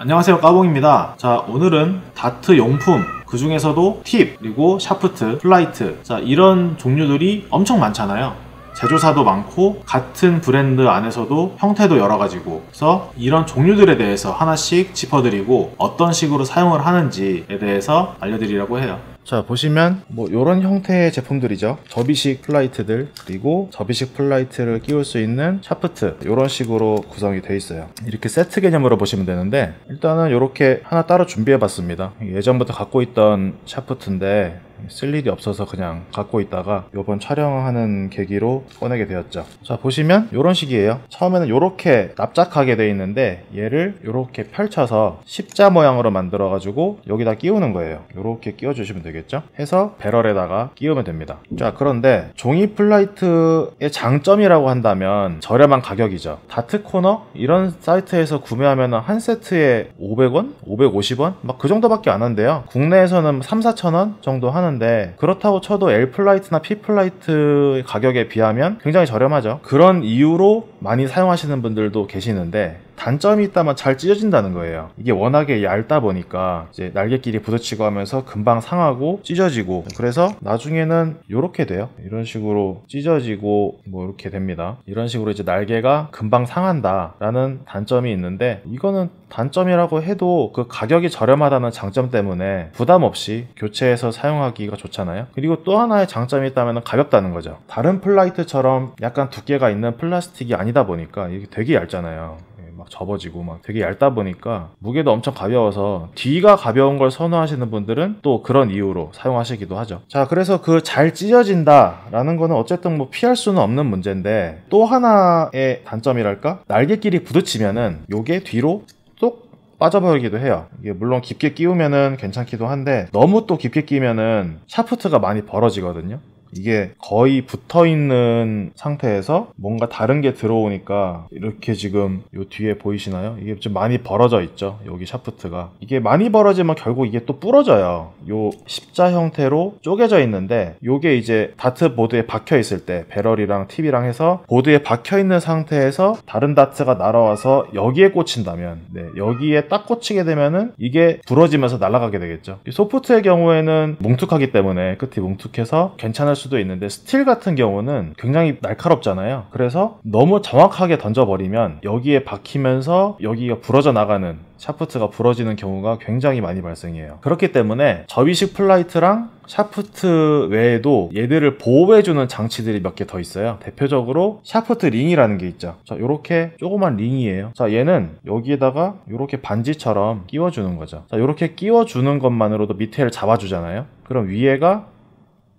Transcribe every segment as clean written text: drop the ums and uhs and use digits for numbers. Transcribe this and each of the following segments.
안녕하세요, 까봉입니다. 자, 오늘은 다트 용품, 그 중에서도 팁, 그리고 샤프트, 플라이트, 자, 이런 종류들이 엄청 많잖아요. 제조사도 많고 같은 브랜드 안에서도 형태도 여러 가지고, 그래서 이런 종류들에 대해서 하나씩 짚어드리고 어떤 식으로 사용을 하는지에 대해서 알려드리려고 해요. 자, 보시면 뭐 이런 형태의 제품들이죠. 접이식 플라이트들, 그리고 접이식 플라이트를 끼울 수 있는 샤프트, 이런 식으로 구성이 되어 있어요. 이렇게 세트 개념으로 보시면 되는데, 일단은 이렇게 하나 따로 준비해 봤습니다. 예전부터 갖고 있던 샤프트인데 쓸 일이 없어서 그냥 갖고 있다가 이번 촬영하는 계기로 꺼내게 되었죠. 자, 보시면 이런 식이에요. 처음에는 이렇게 납작하게 되어 있는데, 얘를 이렇게 펼쳐서 십자 모양으로 만들어 가지고 여기다 끼우는 거예요. 이렇게 끼워 주시면 되겠죠. 해서 배럴에다가 끼우면 됩니다. 자, 그런데 종이 플라이트의 장점이라고 한다면 저렴한 가격이죠. 다트코너 이런 사이트에서 구매하면 한 세트에 500원? 550원? 막 그 정도밖에 안 한대요. 국내에서는 3-4,000원 정도 하는, 그렇다고 쳐도 L 플라이트나 P 플라이트 가격에 비하면 굉장히 저렴하죠. 그런 이유로 많이 사용하시는 분들도 계시는데, 단점이 있다면 잘 찢어진다는 거예요. 이게 워낙에 얇다 보니까 이제 날개끼리 부딪히고 하면서 금방 상하고 찢어지고, 그래서 나중에는 이렇게 돼요. 이런 식으로 찢어지고 뭐 이렇게 됩니다. 이런 식으로 이제 날개가 금방 상한다 라는 단점이 있는데, 이거는 단점이라고 해도 그 가격이 저렴하다는 장점 때문에 부담 없이 교체해서 사용하기가 좋잖아요. 그리고 또 하나의 장점이 있다면 가볍다는 거죠. 다른 플라이트처럼 약간 두께가 있는 플라스틱이 아니다 보니까 이게 되게 얇잖아요. 막 접어지고 막 되게 얇다 보니까 무게도 엄청 가벼워서, 뒤가 가벼운 걸 선호하시는 분들은 또 그런 이유로 사용하시기도 하죠. 자, 그래서 그 잘 찢어진다 라는 거는 어쨌든 뭐 피할 수는 없는 문제인데, 또 하나의 단점이랄까? 날개끼리 부딪히면은 요게 뒤로 쏙 빠져버리기도 해요. 이게 물론 깊게 끼우면은 괜찮기도 한데, 너무 또 깊게 끼면은 샤프트가 많이 벌어지거든요. 이게 거의 붙어있는 상태에서 뭔가 다른 게 들어오니까 이렇게 지금 요 뒤에 보이시나요? 이게 좀 많이 벌어져 있죠. 여기 샤프트가. 이게 많이 벌어지면 결국 이게 또 부러져요. 요 십자 형태로 쪼개져 있는데, 요게 이제 다트 보드에 박혀 있을 때, 배럴이랑 팁이랑 해서 보드에 박혀 있는 상태에서 다른 다트가 날아와서 여기에 꽂힌다면, 여기에 딱 꽂히게 되면은 이게 부러지면서 날아가게 되겠죠. 이 소프트의 경우에는 뭉툭하기 때문에 끝이 뭉툭해서 괜찮을 수도 있는데, 스틸 같은 경우는 굉장히 날카롭잖아요. 그래서 너무 정확하게 던져버리면 여기에 박히면서 여기가 부러져 나가는, 샤프트가 부러지는 경우가 굉장히 많이 발생해요. 그렇기 때문에 접이식 플라이트랑 샤프트 외에도 얘들을 보호해주는 장치들이 몇 개 더 있어요. 대표적으로 샤프트 링이라는 게 있죠. 자, 요렇게 조그만 링이에요. 자, 얘는 여기에다가 요렇게 반지처럼 끼워주는 거죠. 자, 요렇게 끼워주는 것만으로도 밑에를 잡아주잖아요. 그럼 위에가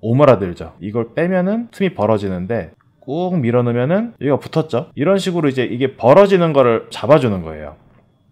오므라들죠. 이걸 빼면은 틈이 벌어지는데, 꾹 밀어넣으면은 여기가 붙었죠. 이런 식으로 이제 이게 벌어지는 거를 잡아주는 거예요.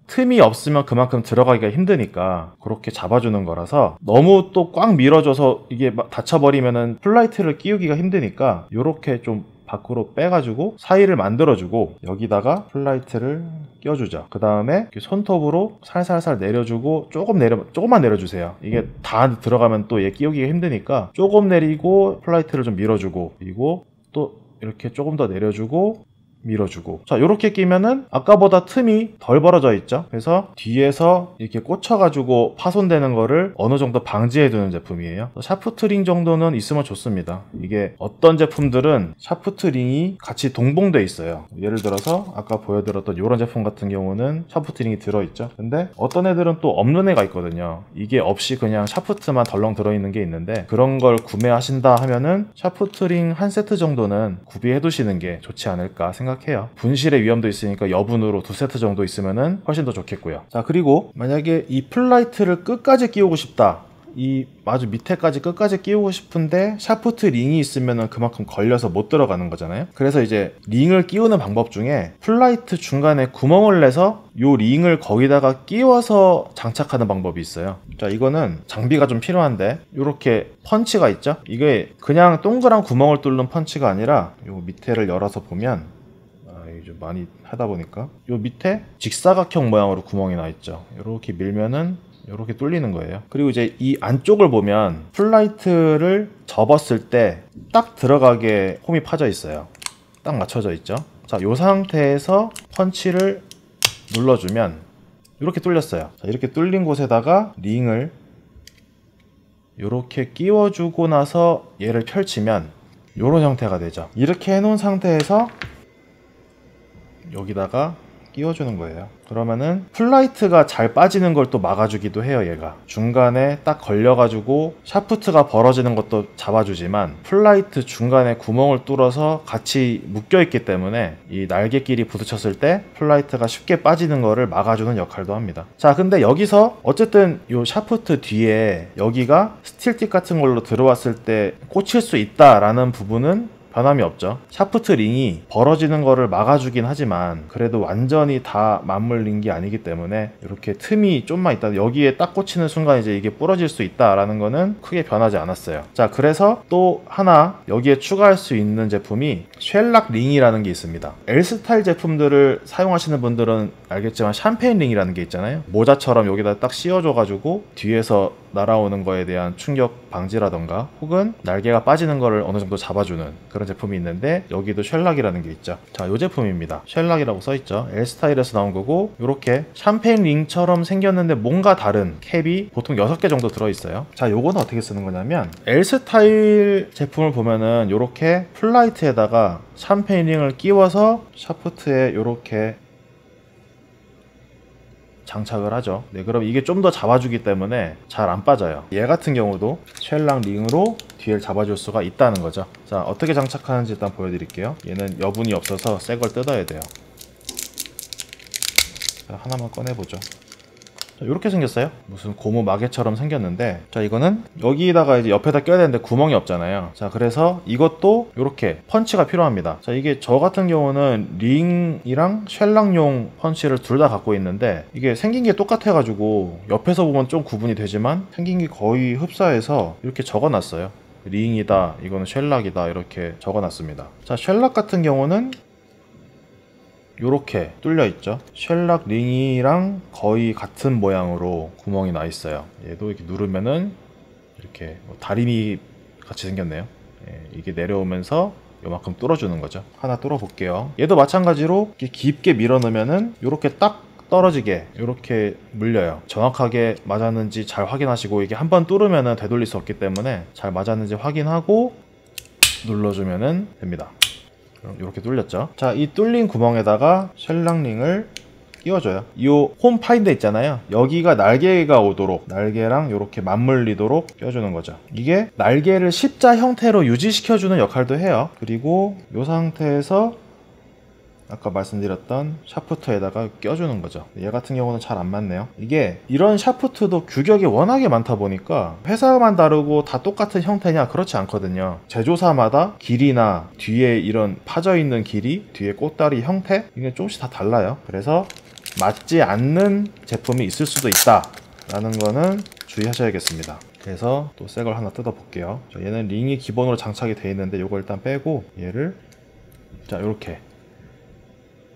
틈이 없으면 그만큼 들어가기가 힘드니까 그렇게 잡아주는 거라서, 너무 또 꽉 밀어줘서 이게 막 닫혀버리면은 플라이트를 끼우기가 힘드니까 요렇게 좀 밖으로 빼가지고 사이를 만들어주고 여기다가 플라이트를 껴주죠. 그 다음에 손톱으로 살살살 내려주고, 조금만 내려주세요. 이게 다 들어가면 또 얘 끼우기가 힘드니까 조금 내리고 플라이트를 좀 밀어주고, 그리고 또 이렇게 조금 더 내려주고 밀어주고. 자, 요렇게 끼면은 아까보다 틈이 덜 벌어져 있죠. 그래서 뒤에서 이렇게 꽂혀가지고 파손되는 거를 어느 정도 방지해두는 제품이에요. 샤프트 링 정도는 있으면 좋습니다. 이게 어떤 제품들은 샤프트 링이 같이 동봉돼 있어요. 예를 들어서 아까 보여드렸던 이런 제품 같은 경우는 샤프트 링이 들어있죠. 근데 어떤 애들은 또 없는 애가 있거든요. 이게 없이 그냥 샤프트만 덜렁 들어있는 게 있는데, 그런 걸 구매하신다 하면은 샤프트 링 한 세트 정도는 구비해 두시는 게 좋지 않을까 생각해요. 분실의 위험도 있으니까 여분으로 2세트 정도 있으면은 훨씬 더 좋겠고요. 자, 그리고 만약에 이 플라이트를 끝까지 끼우고 싶다, 이 아주 밑에까지 끝까지 끼우고 싶은데 샤프트 링이 있으면은 그만큼 걸려서 못 들어가는 거잖아요. 그래서 이제 링을 끼우는 방법 중에 플라이트 중간에 구멍을 내서 요 링을 거기다가 끼워서 장착하는 방법이 있어요. 자, 이거는 장비가 좀 필요한데, 요렇게 펀치가 있죠. 이게 그냥 동그란 구멍을 뚫는 펀치가 아니라 요 밑에를 열어서 보면, 좀 많이 하다 보니까 요 밑에 직사각형 모양으로 구멍이 나 있죠. 이렇게 밀면은 이렇게 뚫리는 거예요. 그리고 이제 이 안쪽을 보면 플라이트를 접었을 때 딱 들어가게 홈이 파져 있어요. 딱 맞춰져 있죠. 자, 이 상태에서 펀치를 눌러주면 이렇게 뚫렸어요. 자, 이렇게 뚫린 곳에다가 링을 이렇게 끼워주고 나서 얘를 펼치면 이런 형태가 되죠. 이렇게 해놓은 상태에서 여기다가 끼워주는 거예요. 그러면은 플라이트가 잘 빠지는 걸 또 막아주기도 해요. 얘가 중간에 딱 걸려가지고 샤프트가 벌어지는 것도 잡아주지만 플라이트 중간에 구멍을 뚫어서 같이 묶여있기 때문에 이 날개끼리 부딪혔을 때 플라이트가 쉽게 빠지는 거를 막아주는 역할도 합니다. 자, 근데 여기서 어쨌든 이 샤프트 뒤에 여기가 스틸팁 같은 걸로 들어왔을 때 꽂힐 수 있다라는 부분은 변함이 없죠. 샤프트 링이 벌어지는 거를 막아주긴 하지만 그래도 완전히 다 맞물린 게 아니기 때문에 이렇게 틈이 좀만 있다, 여기에 딱 꽂히는 순간 이제 이게 부러질 수 있다라는 거는 크게 변하지 않았어요. 자, 그래서 또 하나 여기에 추가할 수 있는 제품이 쉘락 링이라는 게 있습니다. L스타일 제품들을 사용하시는 분들은 알겠지만 샴페인 링이라는 게 있잖아요. 모자처럼 여기다 딱 씌워줘가지고 뒤에서 날아오는 거에 대한 충격 방지라던가 혹은 날개가 빠지는 거를 어느 정도 잡아주는 그런 제품이 있는데 여기도 쉘락이라는 게 있죠. 자, 이 제품입니다. 쉘락이라고 써있죠. L스타일에서 나온 거고 이렇게 샴페인 링처럼 생겼는데 뭔가 다른 캡이 보통 6개 정도 들어있어요. 자, 요거는 어떻게 쓰는 거냐면 L스타일 제품을 보면은 이렇게 플라이트에다가 샴페인 링을 끼워서 샤프트에 이렇게 장착을 하죠. 네, 그럼 이게 좀 더 잡아주기 때문에 잘 안 빠져요. 얘 같은 경우도 쉘락 링으로 뒤를 잡아줄 수가 있다는 거죠. 자, 어떻게 장착하는지 일단 보여드릴게요. 얘는 여분이 없어서 새 걸 뜯어야 돼요. 자, 하나만 꺼내보죠. 자, 이렇게 생겼어요. 무슨 고무 마개처럼 생겼는데, 자, 이거는 여기다가 이제 옆에다 껴야 되는데 구멍이 없잖아요. 자, 그래서 이것도 이렇게 펀치가 필요합니다. 자, 이게 저 같은 경우는 링이랑 쉘락용 펀치를 둘 다 갖고 있는데 이게 생긴 게 똑같아 가지고 옆에서 보면 좀 구분이 되지만 생긴 게 거의 흡사해서 이렇게 적어놨어요. 링이다, 이거는 쉘락이다, 이렇게 적어놨습니다. 자, 쉘락 같은 경우는 요렇게 뚫려 있죠. 쉘락 링이랑 거의 같은 모양으로 구멍이 나 있어요. 얘도 이렇게 누르면은 이렇게 다리미 같이 생겼네요. 예, 이게 내려오면서 요만큼 뚫어주는 거죠. 하나 뚫어 볼게요. 얘도 마찬가지로 이렇게 깊게 밀어 넣으면은 요렇게 딱 떨어지게 이렇게 물려요. 정확하게 맞았는지 잘 확인하시고, 이게 한번 뚫으면은 되돌릴 수 없기 때문에 잘 맞았는지 확인하고 눌러주면은 됩니다. 이렇게 뚫렸죠. 자, 이 뚫린 구멍에다가 쉘락링을 끼워줘요. 이 홈 파인더 있잖아요. 여기가 날개가 오도록, 날개랑 이렇게 맞물리도록 껴주는 거죠. 이게 날개를 십자 형태로 유지시켜주는 역할도 해요. 그리고 이 상태에서 아까 말씀드렸던 샤프트에다가 껴주는 거죠. 얘 같은 경우는 잘 안 맞네요. 이게 이런 샤프트도 규격이 워낙에 많다 보니까 회사만 다르고 다 똑같은 형태냐, 그렇지 않거든요. 제조사마다 길이나 뒤에 이런 파져있는 길이, 뒤에 꽃다리 형태, 이게 조금씩 다 달라요. 그래서 맞지 않는 제품이 있을 수도 있다 라는 거는 주의하셔야겠습니다. 그래서 또 새 걸 하나 뜯어 볼게요. 얘는 링이 기본으로 장착이 되어 있는데 이거 일단 빼고 얘를 자, 이렇게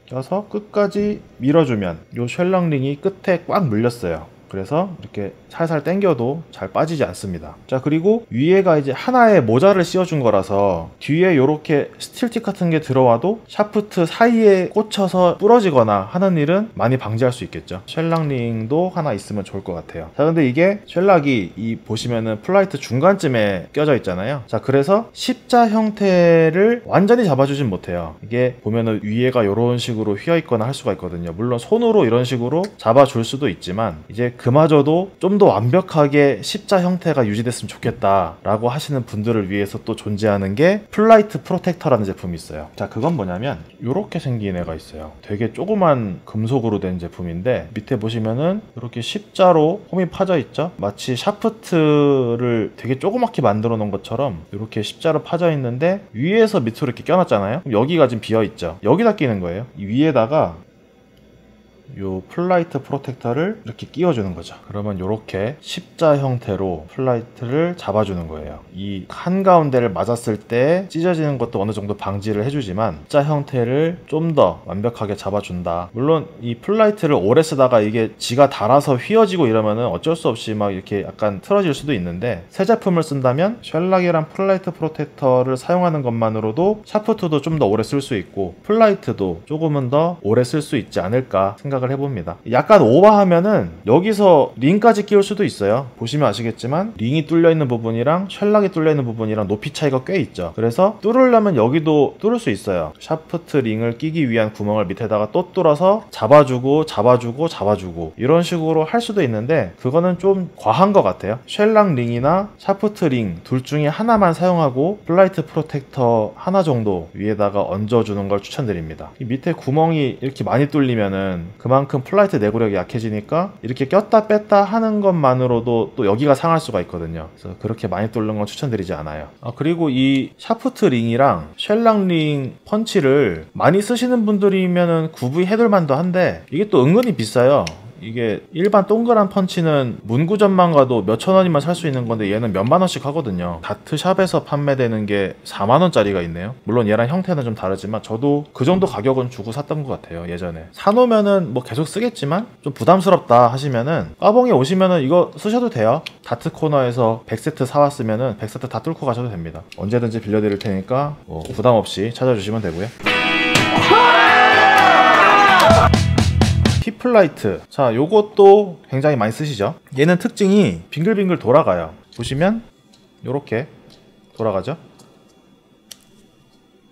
껴서 끝까지 밀어주면 요 쉘락링이 끝에 꽉 물렸어요. 그래서 이렇게 살살 당겨도 잘 빠지지 않습니다. 자, 그리고 위에가 이제 하나의 모자를 씌워준 거라서 뒤에 이렇게 스틸팁 같은 게 들어와도 샤프트 사이에 꽂혀서 부러지거나 하는 일은 많이 방지할 수 있겠죠. 쉘락링도 하나 있으면 좋을 것 같아요. 자, 근데 이게 쉘락이 이 보시면은 플라이트 중간쯤에 껴져 있잖아요. 자, 그래서 십자 형태를 완전히 잡아주진 못해요. 이게 보면은 위에가 이런 식으로 휘어 있거나 할 수가 있거든요. 물론 손으로 이런 식으로 잡아줄 수도 있지만 이제 그마저도 좀 더 완벽하게 십자 형태가 유지됐으면 좋겠다 라고 하시는 분들을 위해서 또 존재하는 게 플라이트 프로텍터라는 제품이 있어요. 자, 그건 뭐냐면 이렇게 생긴 애가 있어요. 되게 조그만 금속으로 된 제품인데 밑에 보시면은 이렇게 십자로 홈이 파져 있죠. 마치 샤프트를 되게 조그맣게 만들어 놓은 것처럼 이렇게 십자로 파져 있는데 위에서 밑으로 이렇게 껴놨잖아요. 여기가 지금 비어 있죠. 여기다 끼는 거예요. 이 위에다가 요 플라이트 프로텍터를 이렇게 끼워주는 거죠. 그러면 이렇게 십자 형태로 플라이트를 잡아주는 거예요. 이 한가운데를 맞았을 때 찢어지는 것도 어느 정도 방지를 해주지만 십자 형태를 좀 더 완벽하게 잡아준다. 물론 이 플라이트를 오래 쓰다가 이게 지가 닳아서 휘어지고 이러면은 어쩔 수 없이 막 이렇게 약간 틀어질 수도 있는데, 새 제품을 쓴다면 쉘락이랑 플라이트 프로텍터를 사용하는 것만으로도 샤프트도 좀 더 오래 쓸 수 있고 플라이트도 조금은 더 오래 쓸 수 있지 않을까 생각을 생각을 해봅니다. 약간 오버하면은 여기서 링까지 끼울 수도 있어요. 보시면 아시겠지만 링이 뚫려있는 부분이랑 쉘락이 뚫려있는 부분이랑 높이 차이가 꽤 있죠. 그래서 뚫으려면 여기도 뚫을 수 있어요. 샤프트 링을 끼기 위한 구멍을 밑에다가 또 뚫어서 잡아주고 이런 식으로 할 수도 있는데 그거는 좀 과한 것 같아요. 쉘락 링이나 샤프트 링 둘 중에 하나만 사용하고 플라이트 프로텍터 하나 정도 위에다가 얹어주는 걸 추천드립니다. 이 밑에 구멍이 이렇게 많이 뚫리면은 그만큼 플라이트 내구력이 약해지니까 이렇게 꼈다 뺐다 하는 것만으로도 또 여기가 상할 수가 있거든요. 그래서 그렇게 많이 뚫는 건 추천드리지 않아요. 그리고 이 샤프트 링이랑 쉘락 링 펀치를 많이 쓰시는 분들이면은 구부이 해둘만도 한데 이게 또 은근히 비싸요. 이게 일반 동그란 펀치는 문구점만 가도 몇천 원이면 살 수 있는 건데 얘는 몇만 원씩 하거든요. 다트샵에서 판매되는 게 4만 원짜리가 있네요. 물론 얘랑 형태는 좀 다르지만 저도 그 정도 가격은 주고 샀던 것 같아요. 예전에 사놓으면은 뭐 계속 쓰겠지만 좀 부담스럽다 하시면은 까봉에 오시면은 이거 쓰셔도 돼요. 다트 코너에서 100세트 사왔으면은 100세트 다 뚫고 가셔도 됩니다. 언제든지 빌려드릴 테니까 뭐 부담 없이 찾아주시면 되고요. 핏플라이트, 자 요것도 굉장히 많이 쓰시죠. 얘는 특징이 빙글빙글 돌아가요. 보시면 요렇게 돌아가죠.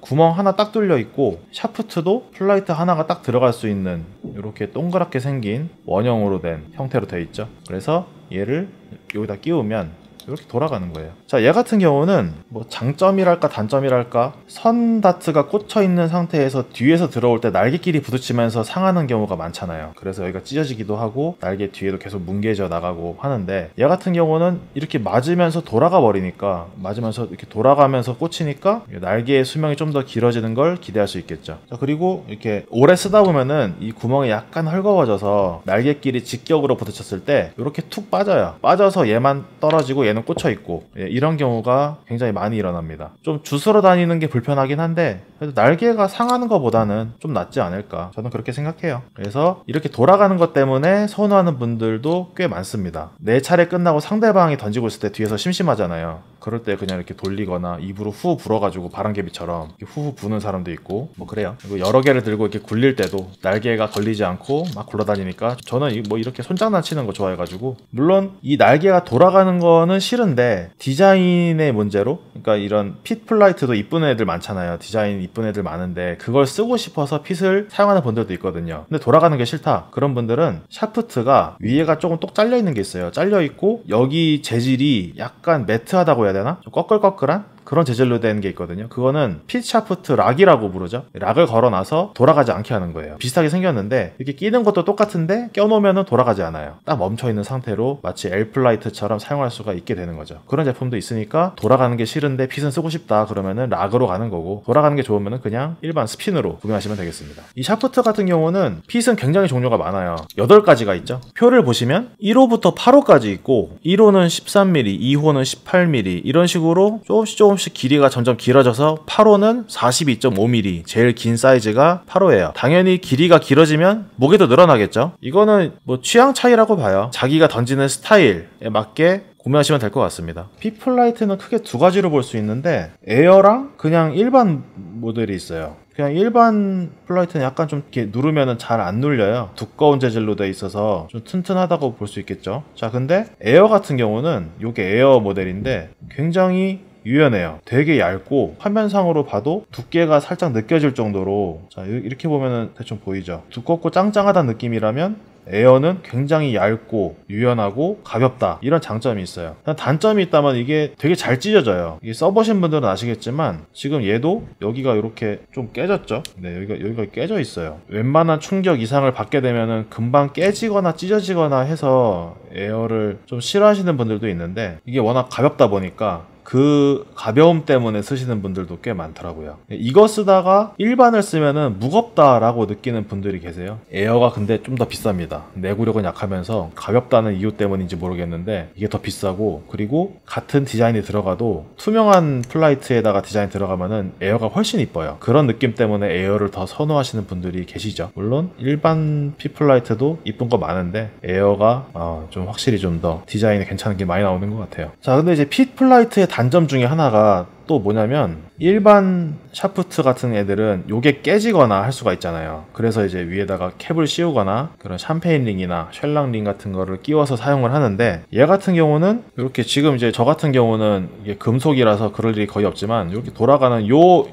구멍 하나 딱 뚫려 있고 샤프트도 플라이트 하나가 딱 들어갈 수 있는 이렇게 동그랗게 생긴 원형으로 된 형태로 되어 있죠. 그래서 얘를 여기다 끼우면 이렇게 돌아가는 거예요. 자, 얘 같은 경우는 뭐 장점이랄까 단점이랄까 선 다트가 꽂혀 있는 상태에서 뒤에서 들어올 때 날개끼리 부딪히면서 상하는 경우가 많잖아요. 그래서 여기가 찢어지기도 하고 날개 뒤에도 계속 뭉개져 나가고 하는데 얘 같은 경우는 이렇게 맞으면서 돌아가 버리니까 맞으면서 이렇게 돌아가면서 꽂히니까 날개의 수명이 좀 더 길어지는 걸 기대할 수 있겠죠. 자, 그리고 이렇게 오래 쓰다 보면은 이 구멍이 약간 헐거워져서 날개끼리 직격으로 부딪혔을 때 이렇게 툭 빠져요. 빠져서 얘만 떨어지고 얘는 꽂혀 있고 이런 경우가 굉장히 많이 일어납니다. 좀 주스러 다니는 게 불편하긴 한데 그래도 날개가 상하는 것보다는 좀 낫지 않을까 저는 그렇게 생각해요. 그래서 이렇게 돌아가는 것 때문에 선호하는 분들도 꽤 많습니다. 내 차례 끝나고 상대방이 던지고 있을 때 뒤에서 심심하잖아요. 그럴 때 그냥 이렇게 돌리거나 입으로 후 불어가지고 바람개비처럼 후후 부는 사람도 있고 뭐 그래요. 그리고 여러 개를 들고 이렇게 굴릴 때도 날개가 걸리지 않고 막 굴러다니니까 저는 뭐 이렇게 손장난치는 거 좋아해가지고 물론 이 날개가 돌아가는 거는 싫은데 디자인의 문제로 그러니까 이런 핏 플라이트도 이쁜 애들 많잖아요. 디자인 이쁜 애들 많은데 그걸 쓰고 싶어서 핏을 사용하는 분들도 있거든요. 근데 돌아가는 게 싫다 그런 분들은 샤프트가 위에가 조금 똑 잘려 있는 게 있어요. 잘려 있고 여기 재질이 약간 매트하다고 해야 되나? 좀 꺼끌꺼끌한 그런 재질로 된 게 있거든요. 그거는 핏 샤프트 락이라고 부르죠. 락을 걸어놔서 돌아가지 않게 하는 거예요. 비슷하게 생겼는데 이렇게 끼는 것도 똑같은데 껴놓으면 돌아가지 않아요. 딱 멈춰있는 상태로 마치 엘플라이트처럼 사용할 수가 있게 되는 거죠. 그런 제품도 있으니까 돌아가는 게 싫은데 핏은 쓰고 싶다 그러면은 락으로 가는 거고 돌아가는 게 좋으면은 그냥 일반 스핀으로 구매하시면 되겠습니다. 이 샤프트 같은 경우는 핏은 굉장히 종류가 많아요. 8가지가 있죠. 표를 보시면 1호부터 8호까지 있고 1호는 13mm, 2호는 18mm 이런 식으로 조금씩 길이가 점점 길어져서 8호는 42.5mm 제일 긴 사이즈가 8호예요. 당연히 길이가 길어지면 무게도 늘어나겠죠. 이거는 뭐 취향 차이라고 봐요. 자기가 던지는 스타일에 맞게 구매하시면 될 것 같습니다. 핏플라이트는 크게 2가지로 볼 수 있는데 에어랑 그냥 일반 모델이 있어요. 그냥 일반 플라이트는 약간 좀 이렇게 누르면은 잘 안 눌려요. 두꺼운 재질로 돼 있어서 좀 튼튼하다고 볼 수 있겠죠. 자, 근데 에어 같은 경우는 이게 에어 모델인데 굉장히 유연해요. 되게 얇고 화면상으로 봐도 두께가 살짝 느껴질 정도로 자 이렇게 보면은 대충 보이죠. 두껍고 짱짱하다는 느낌이라면 에어는 굉장히 얇고 유연하고 가볍다 이런 장점이 있어요. 단점이 있다면 이게 되게 잘 찢어져요. 이게 써보신 분들은 아시겠지만 지금 얘도 여기가 이렇게 좀 깨졌죠. 네, 여기가 깨져 있어요. 웬만한 충격 이상을 받게 되면은 금방 깨지거나 찢어지거나 해서 에어를 좀 싫어하시는 분들도 있는데 이게 워낙 가볍다 보니까 그 가벼움 때문에 쓰시는 분들도 꽤 많더라고요. 이거 쓰다가 일반을 쓰면은 무겁다라고 느끼는 분들이 계세요. 에어가 근데 좀 더 비쌉니다. 내구력은 약하면서 가볍다는 이유 때문인지 모르겠는데 이게 더 비싸고 그리고 같은 디자인이 들어가도 투명한 플라이트에다가 디자인 들어가면은 에어가 훨씬 이뻐요. 그런 느낌 때문에 에어를 더 선호하시는 분들이 계시죠. 물론 일반 핏플라이트도 이쁜 거 많은데 에어가 좀 확실히 좀 더 디자인이 괜찮은 게 많이 나오는 것 같아요. 자, 근데 이제 핏플라이트의 단점 중에 하나가 또 뭐냐면 일반 샤프트 같은 애들은 요게 깨지거나 할 수가 있잖아요. 그래서 이제 위에다가 캡을 씌우거나 그런 샴페인 링이나 쉘랑 링 같은 거를 끼워서 사용을 하는데, 얘 같은 경우는 이렇게 지금 이제 저 같은 경우는 이게 금속이라서 그럴 일이 거의 없지만 이렇게 돌아가는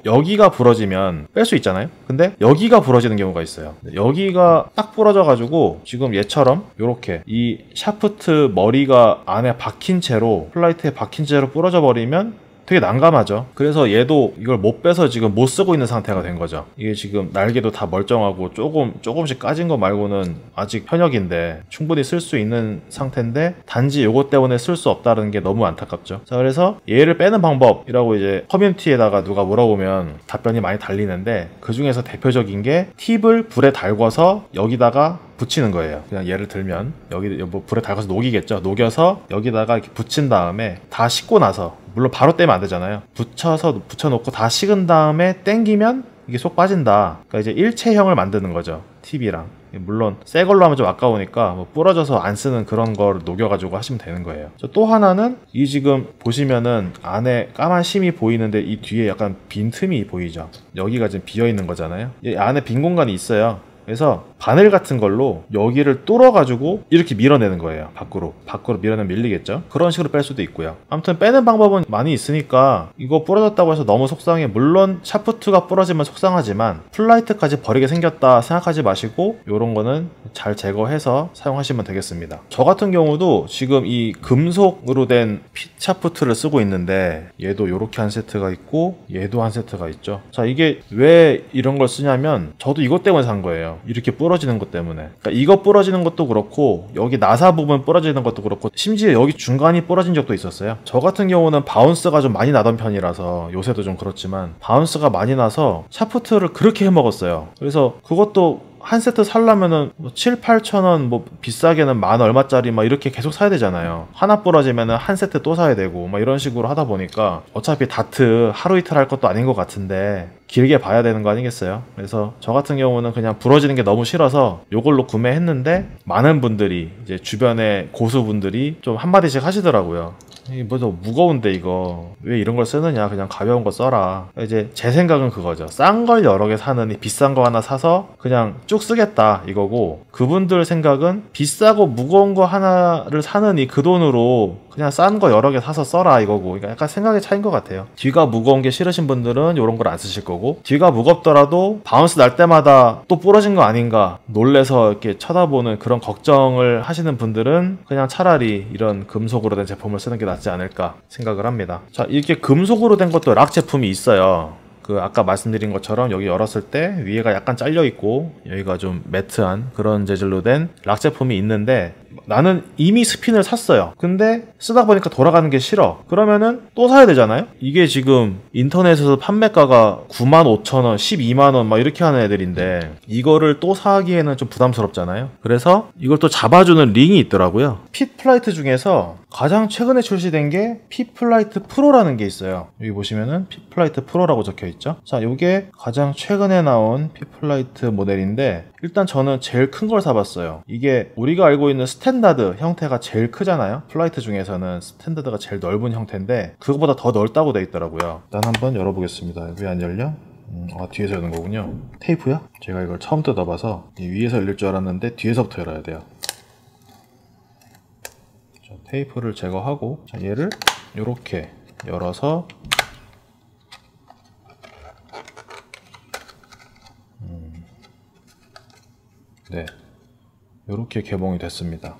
여기가 부러지면 뺄 수 있잖아요. 근데 여기가 부러지는 경우가 있어요. 여기가 딱 부러져 가지고 지금 얘처럼 이렇게 이 샤프트 머리가 안에 박힌 채로, 플라이트에 박힌 채로 부러져 버리면 되게 난감하죠. 그래서 얘도 이걸 못 빼서 지금 못 쓰고 있는 상태가 된 거죠. 이게 지금 날개도 다 멀쩡하고 조금씩 까진 거 말고는 아직 현역인데 충분히 쓸 수 있는 상태인데, 단지 요것 때문에 쓸 수 없다는 게 너무 안타깝죠. 자, 그래서 얘를 빼는 방법이라고 이제 커뮤니티에다가 누가 물어보면 답변이 많이 달리는데, 그 중에서 대표적인 게 팁을 불에 달궈서 여기다가 붙이는 거예요. 그냥 예를 들면 여기 뭐 불에 달궈서 녹이겠죠. 녹여서 여기다가 이렇게 붙인 다음에 다 식고 나서, 물론 바로 떼면 안 되잖아요. 붙여놓고 다 식은 다음에 땡기면 이게 쏙 빠진다. 그러니까 이제 일체형을 만드는 거죠, 팁이랑. 물론 새 걸로 하면 좀 아까우니까 뭐 부러져서 안 쓰는 그런 걸 녹여가지고 하시면 되는 거예요. 또 하나는 이 지금 보시면은 안에 까만 심이 보이는데 이 뒤에 약간 빈 틈이 보이죠. 여기가 지금 비어 있는 거잖아요. 이 안에 빈 공간이 있어요. 그래서 바늘 같은 걸로 여기를 뚫어가지고 이렇게 밀어내는 거예요. 밖으로 밀어내면 밀리겠죠. 그런 식으로 뺄 수도 있고요. 아무튼 빼는 방법은 많이 있으니까, 이거 부러졌다고 해서 너무 속상해, 물론 샤프트가 부러지면 속상하지만 플라이트까지 버리게 생겼다 생각하지 마시고 요런 거는 잘 제거해서 사용하시면 되겠습니다. 저 같은 경우도 지금 이 금속으로 된 핏 샤프트를 쓰고 있는데, 얘도 요렇게 한 세트가 있고 얘도 한 세트가 있죠. 자, 이게 왜 이런 걸 쓰냐면 저도 이것 때문에 산 거예요. 이렇게 부러지는 것 때문에. 그러니까 이거 부러지는 것도 그렇고 여기 나사 부분 부러지는 것도 그렇고 심지어 여기 중간이 부러진 적도 있었어요. 저 같은 경우는 바운스가 좀 많이 나던 편이라서, 요새도 좀 그렇지만 바운스가 많이 나서 샤프트를 그렇게 해먹었어요. 그래서 그것도 한 세트 살려면은 뭐 7-8천원, 뭐 비싸게는 만 얼마짜리 막 이렇게 계속 사야 되잖아요. 하나 부러지면은 한 세트 또 사야 되고 막 이런 식으로 하다 보니까 어차피 다트 하루 이틀 할 것도 아닌 것 같은데 길게 봐야 되는 거 아니겠어요? 그래서 저 같은 경우는 그냥 부러지는 게 너무 싫어서 요걸로 구매했는데, 많은 분들이 이제 주변에 고수분들이 좀 한마디씩 하시더라고요. 이게 뭐 무거운데 이거 왜 이런 걸 쓰느냐, 그냥 가벼운 거 써라. 이제 제 생각은 그거죠. 싼 걸 여러 개 사느니 비싼 거 하나 사서 그냥 쭉 쓰겠다 이거고, 그분들 생각은 비싸고 무거운 거 하나를 사느니 그 돈으로 그냥 싼 거 여러 개 사서 써라 이거고. 그러니까 약간 생각의 차이인 것 같아요. 뒤가 무거운 게 싫으신 분들은 이런 걸 안 쓰실 거고, 뒤가 무겁더라도 바운스 날 때마다 또 부러진 거 아닌가 놀래서 이렇게 쳐다보는 그런 걱정을 하시는 분들은 그냥 차라리 이런 금속으로 된 제품을 쓰는 게 낫지 않을까 생각을 합니다. 자, 이렇게 금속으로 된 것도 락 제품이 있어요. 그 아까 말씀드린 것처럼 여기 열었을 때 위에가 약간 잘려 있고 여기가 좀 매트한 그런 재질로 된 락 제품이 있는데, 나는 이미 스핀을 샀어요. 근데 쓰다 보니까 돌아가는 게 싫어. 그러면은 또 사야 되잖아요. 이게 지금 인터넷에서 판매가가 95,000원, 120,000원 막 이렇게 하는 애들인데 이거를 또 사기에는 좀 부담스럽잖아요. 그래서 이걸 또 잡아주는 링이 있더라고요. 핏 플라이트 중에서 가장 최근에 출시된 게 핏 플라이트 프로라는 게 있어요. 여기 보시면은 핏 플라이트 프로라고 적혀 있죠. 자, 요게 가장 최근에 나온 핏 플라이트 모델인데, 일단 저는 제일 큰 걸 사봤어요. 이게 우리가 알고 있는 스탠다드 형태가 제일 크잖아요. 플라이트 중에서는 스탠다드가 제일 넓은 형태인데 그거보다 더 넓다고 돼 있더라고요. 일단 한번 열어보겠습니다. 왜 안 열려? 뒤에서 여는 거군요. 테이프야? 제가 이걸 처음 뜯어봐서 위에서 열릴 줄 알았는데 뒤에서부터 열어야 돼요. 자, 테이프를 제거하고, 자, 얘를 이렇게 열어서 네, 이렇게 개봉이 됐습니다.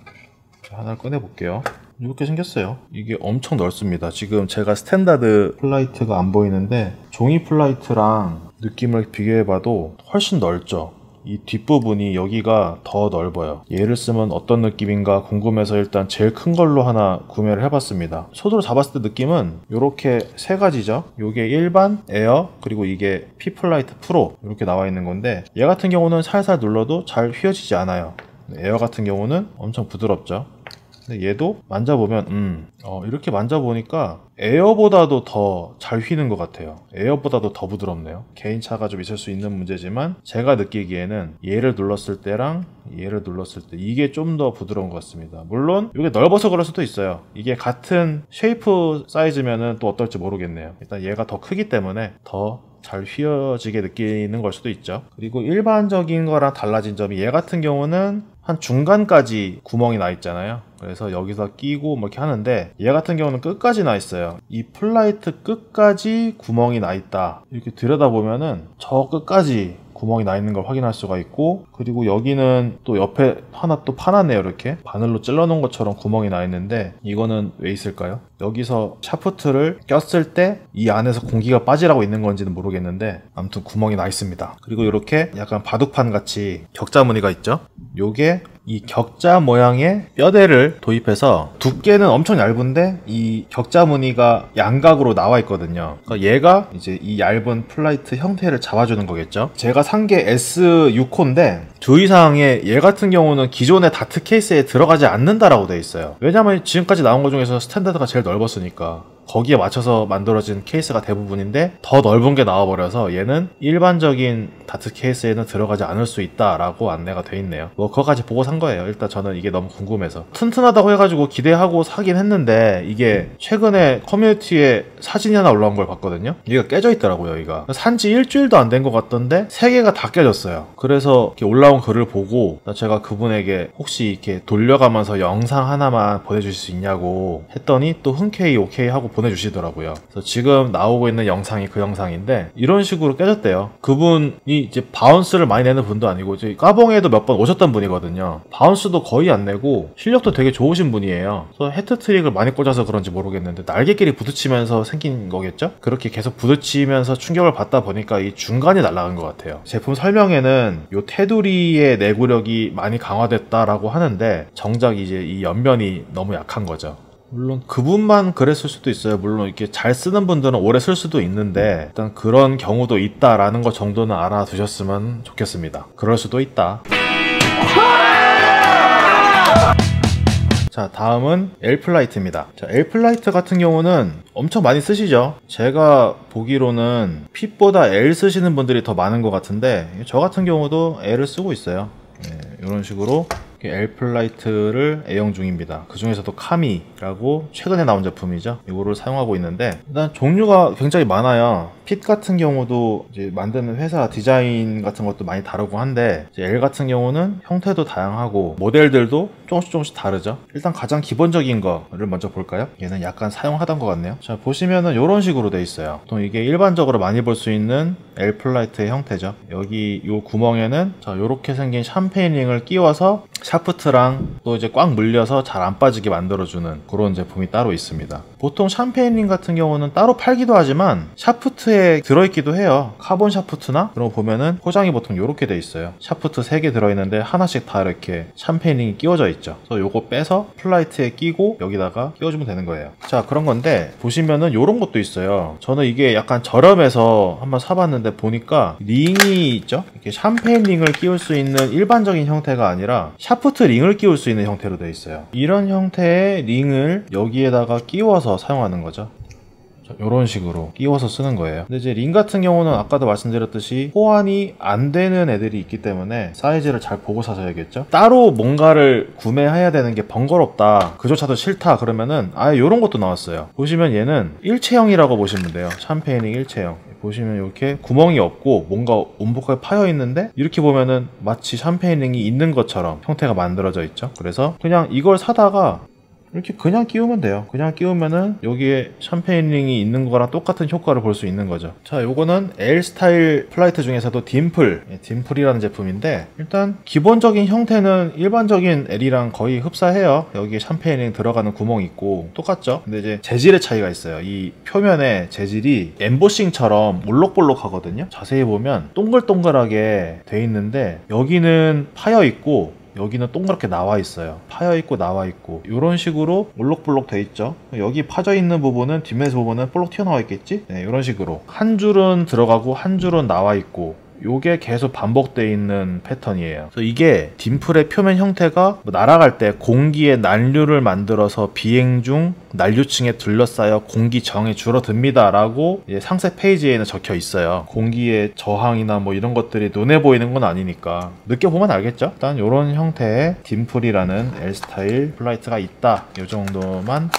하나를 꺼내 볼게요. 이렇게 생겼어요. 이게 엄청 넓습니다. 지금 제가 스탠다드 플라이트가 안 보이는데 종이 플라이트랑 느낌을 비교해 봐도 훨씬 넓죠. 이 뒷부분이 여기가 더 넓어요. 얘를 쓰면 어떤 느낌인가 궁금해서 일단 제일 큰 걸로 하나 구매를 해봤습니다. 손으로 잡았을 때 느낌은 이렇게 세 가지죠. 요게 일반, 에어, 그리고 이게 핏플라이트 프로 이렇게 나와 있는 건데, 얘 같은 경우는 살살 눌러도 잘 휘어지지 않아요. 에어 같은 경우는 엄청 부드럽죠. 근데 얘도 만져보면 이렇게 만져보니까 에어보다도 더 잘 휘는 것 같아요. 에어보다도 더 부드럽네요. 개인차가 좀 있을 수 있는 문제지만 제가 느끼기에는 얘를 눌렀을 때랑 얘를 눌렀을 때 이게 좀 더 부드러운 것 같습니다. 물론 이게 넓어서 그럴 수도 있어요. 이게 같은 쉐이프 사이즈면은 또 어떨지 모르겠네요. 일단 얘가 더 크기 때문에 더 잘 휘어지게 느끼는 걸 수도 있죠. 그리고 일반적인 거랑 달라진 점이 얘 같은 경우는 한 중간까지 구멍이 나 있잖아요. 그래서 여기서 끼고 뭐 이렇게 하는데 얘 같은 경우는 끝까지 나 있어요. 이 플라이트 끝까지 구멍이 나 있다. 이렇게 들여다보면은 저 끝까지 구멍이 나 있는 걸 확인할 수가 있고, 그리고 여기는 또 옆에 하나 또 파놨네요. 이렇게 바늘로 찔러 놓은 것처럼 구멍이 나 있는데 이거는 왜 있을까요? 여기서 샤프트를 꼈을 때 이 안에서 공기가 빠지라고 있는 건지는 모르겠는데 아무튼 구멍이 나 있습니다. 그리고 이렇게 약간 바둑판 같이 격자 무늬가 있죠. 요게 이 격자 모양의 뼈대를 도입해서 두께는 엄청 얇은데 이 격자 무늬가 양각으로 나와 있거든요. 그러니까 얘가 이제 이 얇은 플라이트 형태를 잡아주는 거겠죠. 제가 산 게 S6호인데 주의사항에 얘 같은 경우는 기존의 다트 케이스에 들어가지 않는다라고 되어 있어요. 왜냐면 지금까지 나온 것 중에서 스탠다드가 제일 넓었으니까 거기에 맞춰서 만들어진 케이스가 대부분인데 더 넓은 게 나와버려서 얘는 일반적인 다트 케이스에는 들어가지 않을 수 있다라고 안내가 돼 있네요. 뭐 그거까지 보고 산 거예요. 일단 저는 이게 너무 궁금해서 튼튼하다고 해가지고 기대하고 사긴 했는데 이게 최근에 커뮤니티에 사진이 하나 올라온 걸 봤거든요. 얘가 깨져 있더라고요. 여기가 산지 일주일도 안 된 것 같던데 3개가 다 깨졌어요. 그래서 이렇게 올라온 글을 보고 제가 그분에게 혹시 이렇게 돌려가면서 영상 하나만 보내주실 수 있냐고 했더니 또 흔쾌히 오케이 하고 보내주시더라고요. 그래서 지금 나오고 있는 영상이 그 영상인데 이런 식으로 깨졌대요. 그분이 이제 바운스를 많이 내는 분도 아니고 이제 까봉에도 몇 번 오셨던 분이거든요. 바운스도 거의 안 내고 실력도 되게 좋으신 분이에요. 그래서 헤트 트릭을 많이 꽂아서 그런지 모르겠는데 날개끼리 부딪히면서 생긴 거겠죠? 그렇게 계속 부딪히면서 충격을 받다 보니까 이 중간이 날아간 것 같아요. 제품 설명에는 요 테두리의 내구력이 많이 강화됐다라고 하는데 정작 이제 이 옆면이 너무 약한 거죠. 물론 그분만 그랬을 수도 있어요. 물론 이렇게 잘 쓰는 분들은 오래 쓸 수도 있는데 일단 그런 경우도 있다라는 것 정도는 알아두셨으면 좋겠습니다. 그럴 수도 있다. 자, 다음은 엘플라이트입니다. 자, 엘플라이트 같은 경우는 엄청 많이 쓰시죠? 제가 보기로는 핏보다 L 쓰시는 분들이 더 많은 것 같은데 저 같은 경우도 L을 쓰고 있어요. 네, 이런 식으로 엘플라이트를 애용 중입니다. 그 중에서도 카미라고 최근에 나온 제품이죠. 이거를 사용하고 있는데 일단 종류가 굉장히 많아요. 핏 같은 경우도 이제 만드는 회사 디자인 같은 것도 많이 다르고 한데 이제 L 같은 경우는 형태도 다양하고 모델들도 조금씩 다르죠. 일단 가장 기본적인 거를 먼저 볼까요? 얘는 약간 사용하던 것 같네요. 자, 보시면은 이런 식으로 돼 있어요. 보통 이게 일반적으로 많이 볼 수 있는 엘플라이트의 형태죠. 여기 이 구멍에는 자, 요렇게 생긴 샴페인 링을 끼워서 샤프트랑 또 이제 꽉 물려서 잘 안 빠지게 만들어주는 그런 제품이 따로 있습니다. 보통 샴페인 링 같은 경우는 따로 팔기도 하지만 샤프트에 들어있기도 해요. 카본 샤프트나 그런 거 보면은 포장이 보통 이렇게 돼 있어요. 샤프트 3개 들어있는데 하나씩 다 이렇게 샴페인 링이 끼워져 있죠. 그래서 요거 빼서 플라이트에 끼고 여기다가 끼워주면 되는 거예요. 자, 그런 건데 보시면은 요런 것도 있어요. 저는 이게 약간 저렴해서 한번 사봤는데 보니까 링이 있죠. 이렇게 샴페인 링을 끼울 수 있는 일반적인 형태가 아니라 샤프트 링을 끼울 수 있는 형태로 되어 있어요. 이런 형태의 링을 여기에다가 끼워서 사용하는 거죠. 이런 식으로 끼워서 쓰는 거예요. 근데 이제 링 같은 경우는 아까도 말씀드렸듯이 호환이 안 되는 애들이 있기 때문에 사이즈를 잘 보고 사셔야겠죠. 따로 뭔가를 구매해야 되는 게 번거롭다, 그조차도 싫다 그러면은 아예 이런 것도 나왔어요. 보시면 얘는 일체형이라고 보시면 돼요. 샴페인링 일체형. 보시면 이렇게 구멍이 없고 뭔가 온복하게 파여 있는데 이렇게 보면은 마치 샴페인링이 있는 것처럼 형태가 만들어져 있죠. 그래서 그냥 이걸 사다가 이렇게 그냥 끼우면 돼요. 그냥 끼우면은 여기에 샴페인링이 있는 거랑 똑같은 효과를 볼 수 있는 거죠. 자, 요거는 L 스타일 플라이트 중에서도 딤플이라는 제품인데 일단 기본적인 형태는 일반적인 L이랑 거의 흡사해요. 여기에 샴페인링 들어가는 구멍이 있고 똑같죠. 근데 이제 재질의 차이가 있어요. 이 표면의 재질이 엠보싱처럼 몰록볼록 하거든요. 자세히 보면 동글동글하게 돼 있는데 여기는 파여 있고 여기는 동그랗게 나와 있어요. 파여 있고 나와 있고 이런 식으로 볼록볼록 돼 있죠. 여기 파져 있는 부분은 뒷면에서 보면은 볼록 튀어나와 있겠지. 네, 이런 식으로 한 줄은 들어가고 한 줄은 나와 있고 요게 계속 반복되어 있는 패턴이에요. 그래서 이게 딤플의 표면 형태가 뭐 날아갈 때 공기에 난류를 만들어서 비행 중 난류층에 둘러싸여 공기 저항이 줄어듭니다 라고 상세 페이지에는 적혀 있어요. 공기의 저항이나 뭐 이런 것들이 눈에 보이는 건 아니니까 느껴보면 알겠죠? 일단 이런 형태의 딤플이라는 L스타일 플라이트가 있다, 이 정도만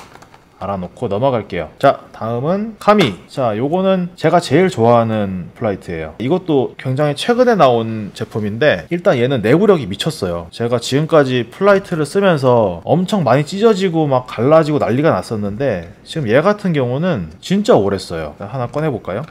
알아놓고 넘어갈게요. 자, 다음은 카미. 자, 요거는 제가 제일 좋아하는 플라이트예요. 이것도 굉장히 최근에 나온 제품인데 일단 얘는 내구력이 미쳤어요. 제가 지금까지 플라이트를 쓰면서 엄청 많이 찢어지고 막 갈라지고 난리가 났었는데 지금 얘 같은 경우는 진짜 오래 써요. 하나 꺼내볼까요?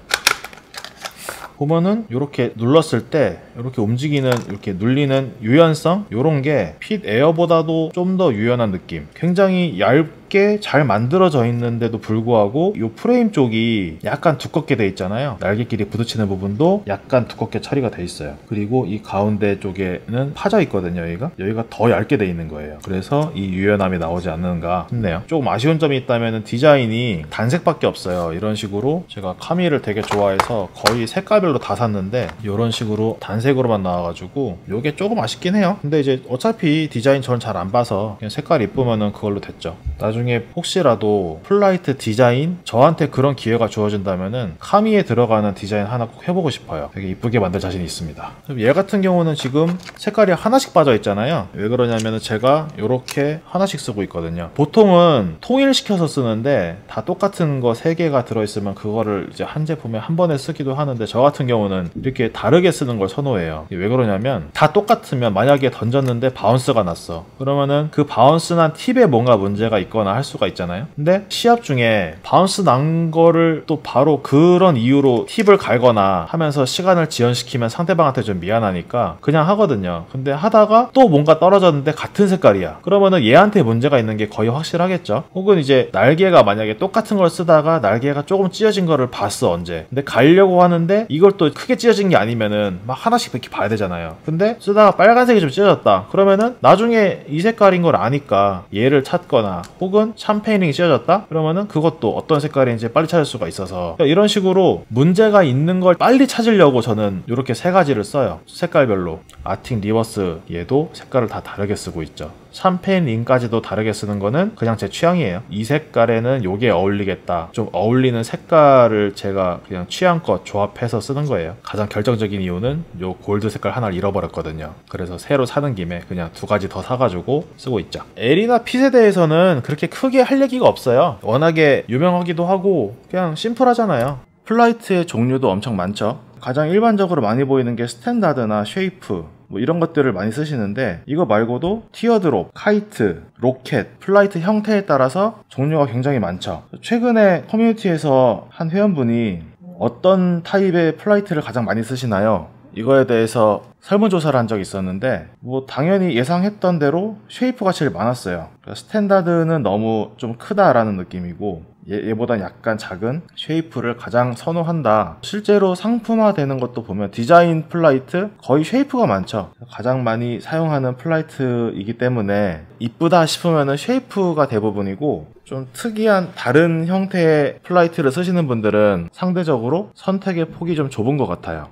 보면은 이렇게 눌렀을 때 이렇게 움직이는, 이렇게 눌리는 유연성, 요런 게 핏 에어보다도 좀 더 유연한 느낌. 굉장히 얇게 잘 만들어져 있는데도 불구하고 이 프레임 쪽이 약간 두껍게 돼 있잖아요. 날개끼리 부딪히는 부분도 약간 두껍게 처리가 돼 있어요. 그리고 이 가운데 쪽에는 파져 있거든요. 여기가 더 얇게 돼 있는 거예요. 그래서 이 유연함이 나오지 않는가 싶네요. 조금 아쉬운 점이 있다면 디자인이 단색밖에 없어요. 이런 식으로 제가 카미를 되게 좋아해서 거의 색깔별로 다 샀는데 이런 식으로 단색으로만 나와가지고 이게 조금 아쉽긴 해요. 근데 이제 어차피 디자인 저는 잘 안 봐서 그냥 색깔 이쁘면은 그걸로 됐죠. 나중에 혹시라도 플라이트 디자인 저한테 그런 기회가 주어진다면은 카미에 들어가는 디자인 하나 꼭 해보고 싶어요. 되게 이쁘게 만들 자신이 있습니다. 얘 같은 경우는 지금 색깔이 하나씩 빠져 있잖아요. 왜 그러냐면은 제가 이렇게 하나씩 쓰고 있거든요. 보통은 통일시켜서 쓰는데 다 똑같은 거 3개가 들어있으면 그거를 이제 한 제품에 한 번에 쓰기도 하는데 저 같은 경우는 이렇게 다르게 쓰는 걸 선호해요. 왜 그러냐면 다 똑같으면 만약에 던졌는데 바운스가 났어. 그러면은 그 바운스 난 팁에 뭔가 문제가 있거나 할 수가 있잖아요. 근데 시합 중에 바운스 난 거를 또 바로 그런 이유로 팁을 갈거나 하면서 시간을 지연시키면 상대방한테 좀 미안하니까 그냥 하거든요. 근데 하다가 또 뭔가 떨어졌는데 같은 색깔이야. 그러면은 얘한테 문제가 있는 게 거의 확실하겠죠. 혹은 이제 날개가 만약에 똑같은 걸 쓰다가 날개가 조금 찢어진 거를 봤어, 언제. 근데 가려고 하는데 이걸 또 크게 찢어진 게 아니면은 막 하나씩 이렇게 봐야 되잖아요. 근데 쓰다가 빨간색이 좀 찢어졌다. 그러면은 나중에 이 색깔인 걸 아니까 얘를 찾거나 혹은 샴페인이 찢어졌다? 그러면은 그것도 어떤 색깔인지 빨리 찾을 수가 있어서 이런 식으로 문제가 있는 걸 빨리 찾으려고 저는 이렇게 3가지를 써요. 색깔별로. 아틱 리버스 얘도 색깔을 다 다르게 쓰고 있죠. 샴페인 링까지도 다르게 쓰는 거는 그냥 제 취향이에요. 이 색깔에는 요게 어울리겠다, 좀 어울리는 색깔을 제가 그냥 취향껏 조합해서 쓰는 거예요. 가장 결정적인 이유는 요 골드 색깔 하나를 잃어버렸거든요. 그래서 새로 사는 김에 그냥 2가지 더 사가지고 쓰고 있죠. L이나 P에 대해서는 그렇게 크게 할 얘기가 없어요. 워낙에 유명하기도 하고 그냥 심플하잖아요. 플라이트의 종류도 엄청 많죠. 가장 일반적으로 많이 보이는 게 스탠다드나 쉐이프 뭐 이런 것들을 많이 쓰시는데 이거 말고도 티어드롭, 카이트, 로켓, 플라이트 형태에 따라서 종류가 굉장히 많죠. 최근에 커뮤니티에서 한 회원분이 어떤 타입의 플라이트를 가장 많이 쓰시나요? 이거에 대해서 설문조사를 한 적이 있었는데 뭐 당연히 예상했던 대로 쉐이프가 제일 많았어요. 그러니까 스탠다드는 너무 좀 크다라는 느낌이고 얘보단 약간 작은 쉐이프를 가장 선호한다. 실제로 상품화되는 것도 보면 디자인 플라이트 거의 쉐이프가 많죠. 가장 많이 사용하는 플라이트이기 때문에 이쁘다 싶으면 쉐이프가 대부분이고 좀 특이한 다른 형태의 플라이트를 쓰시는 분들은 상대적으로 선택의 폭이 좀 좁은 것 같아요.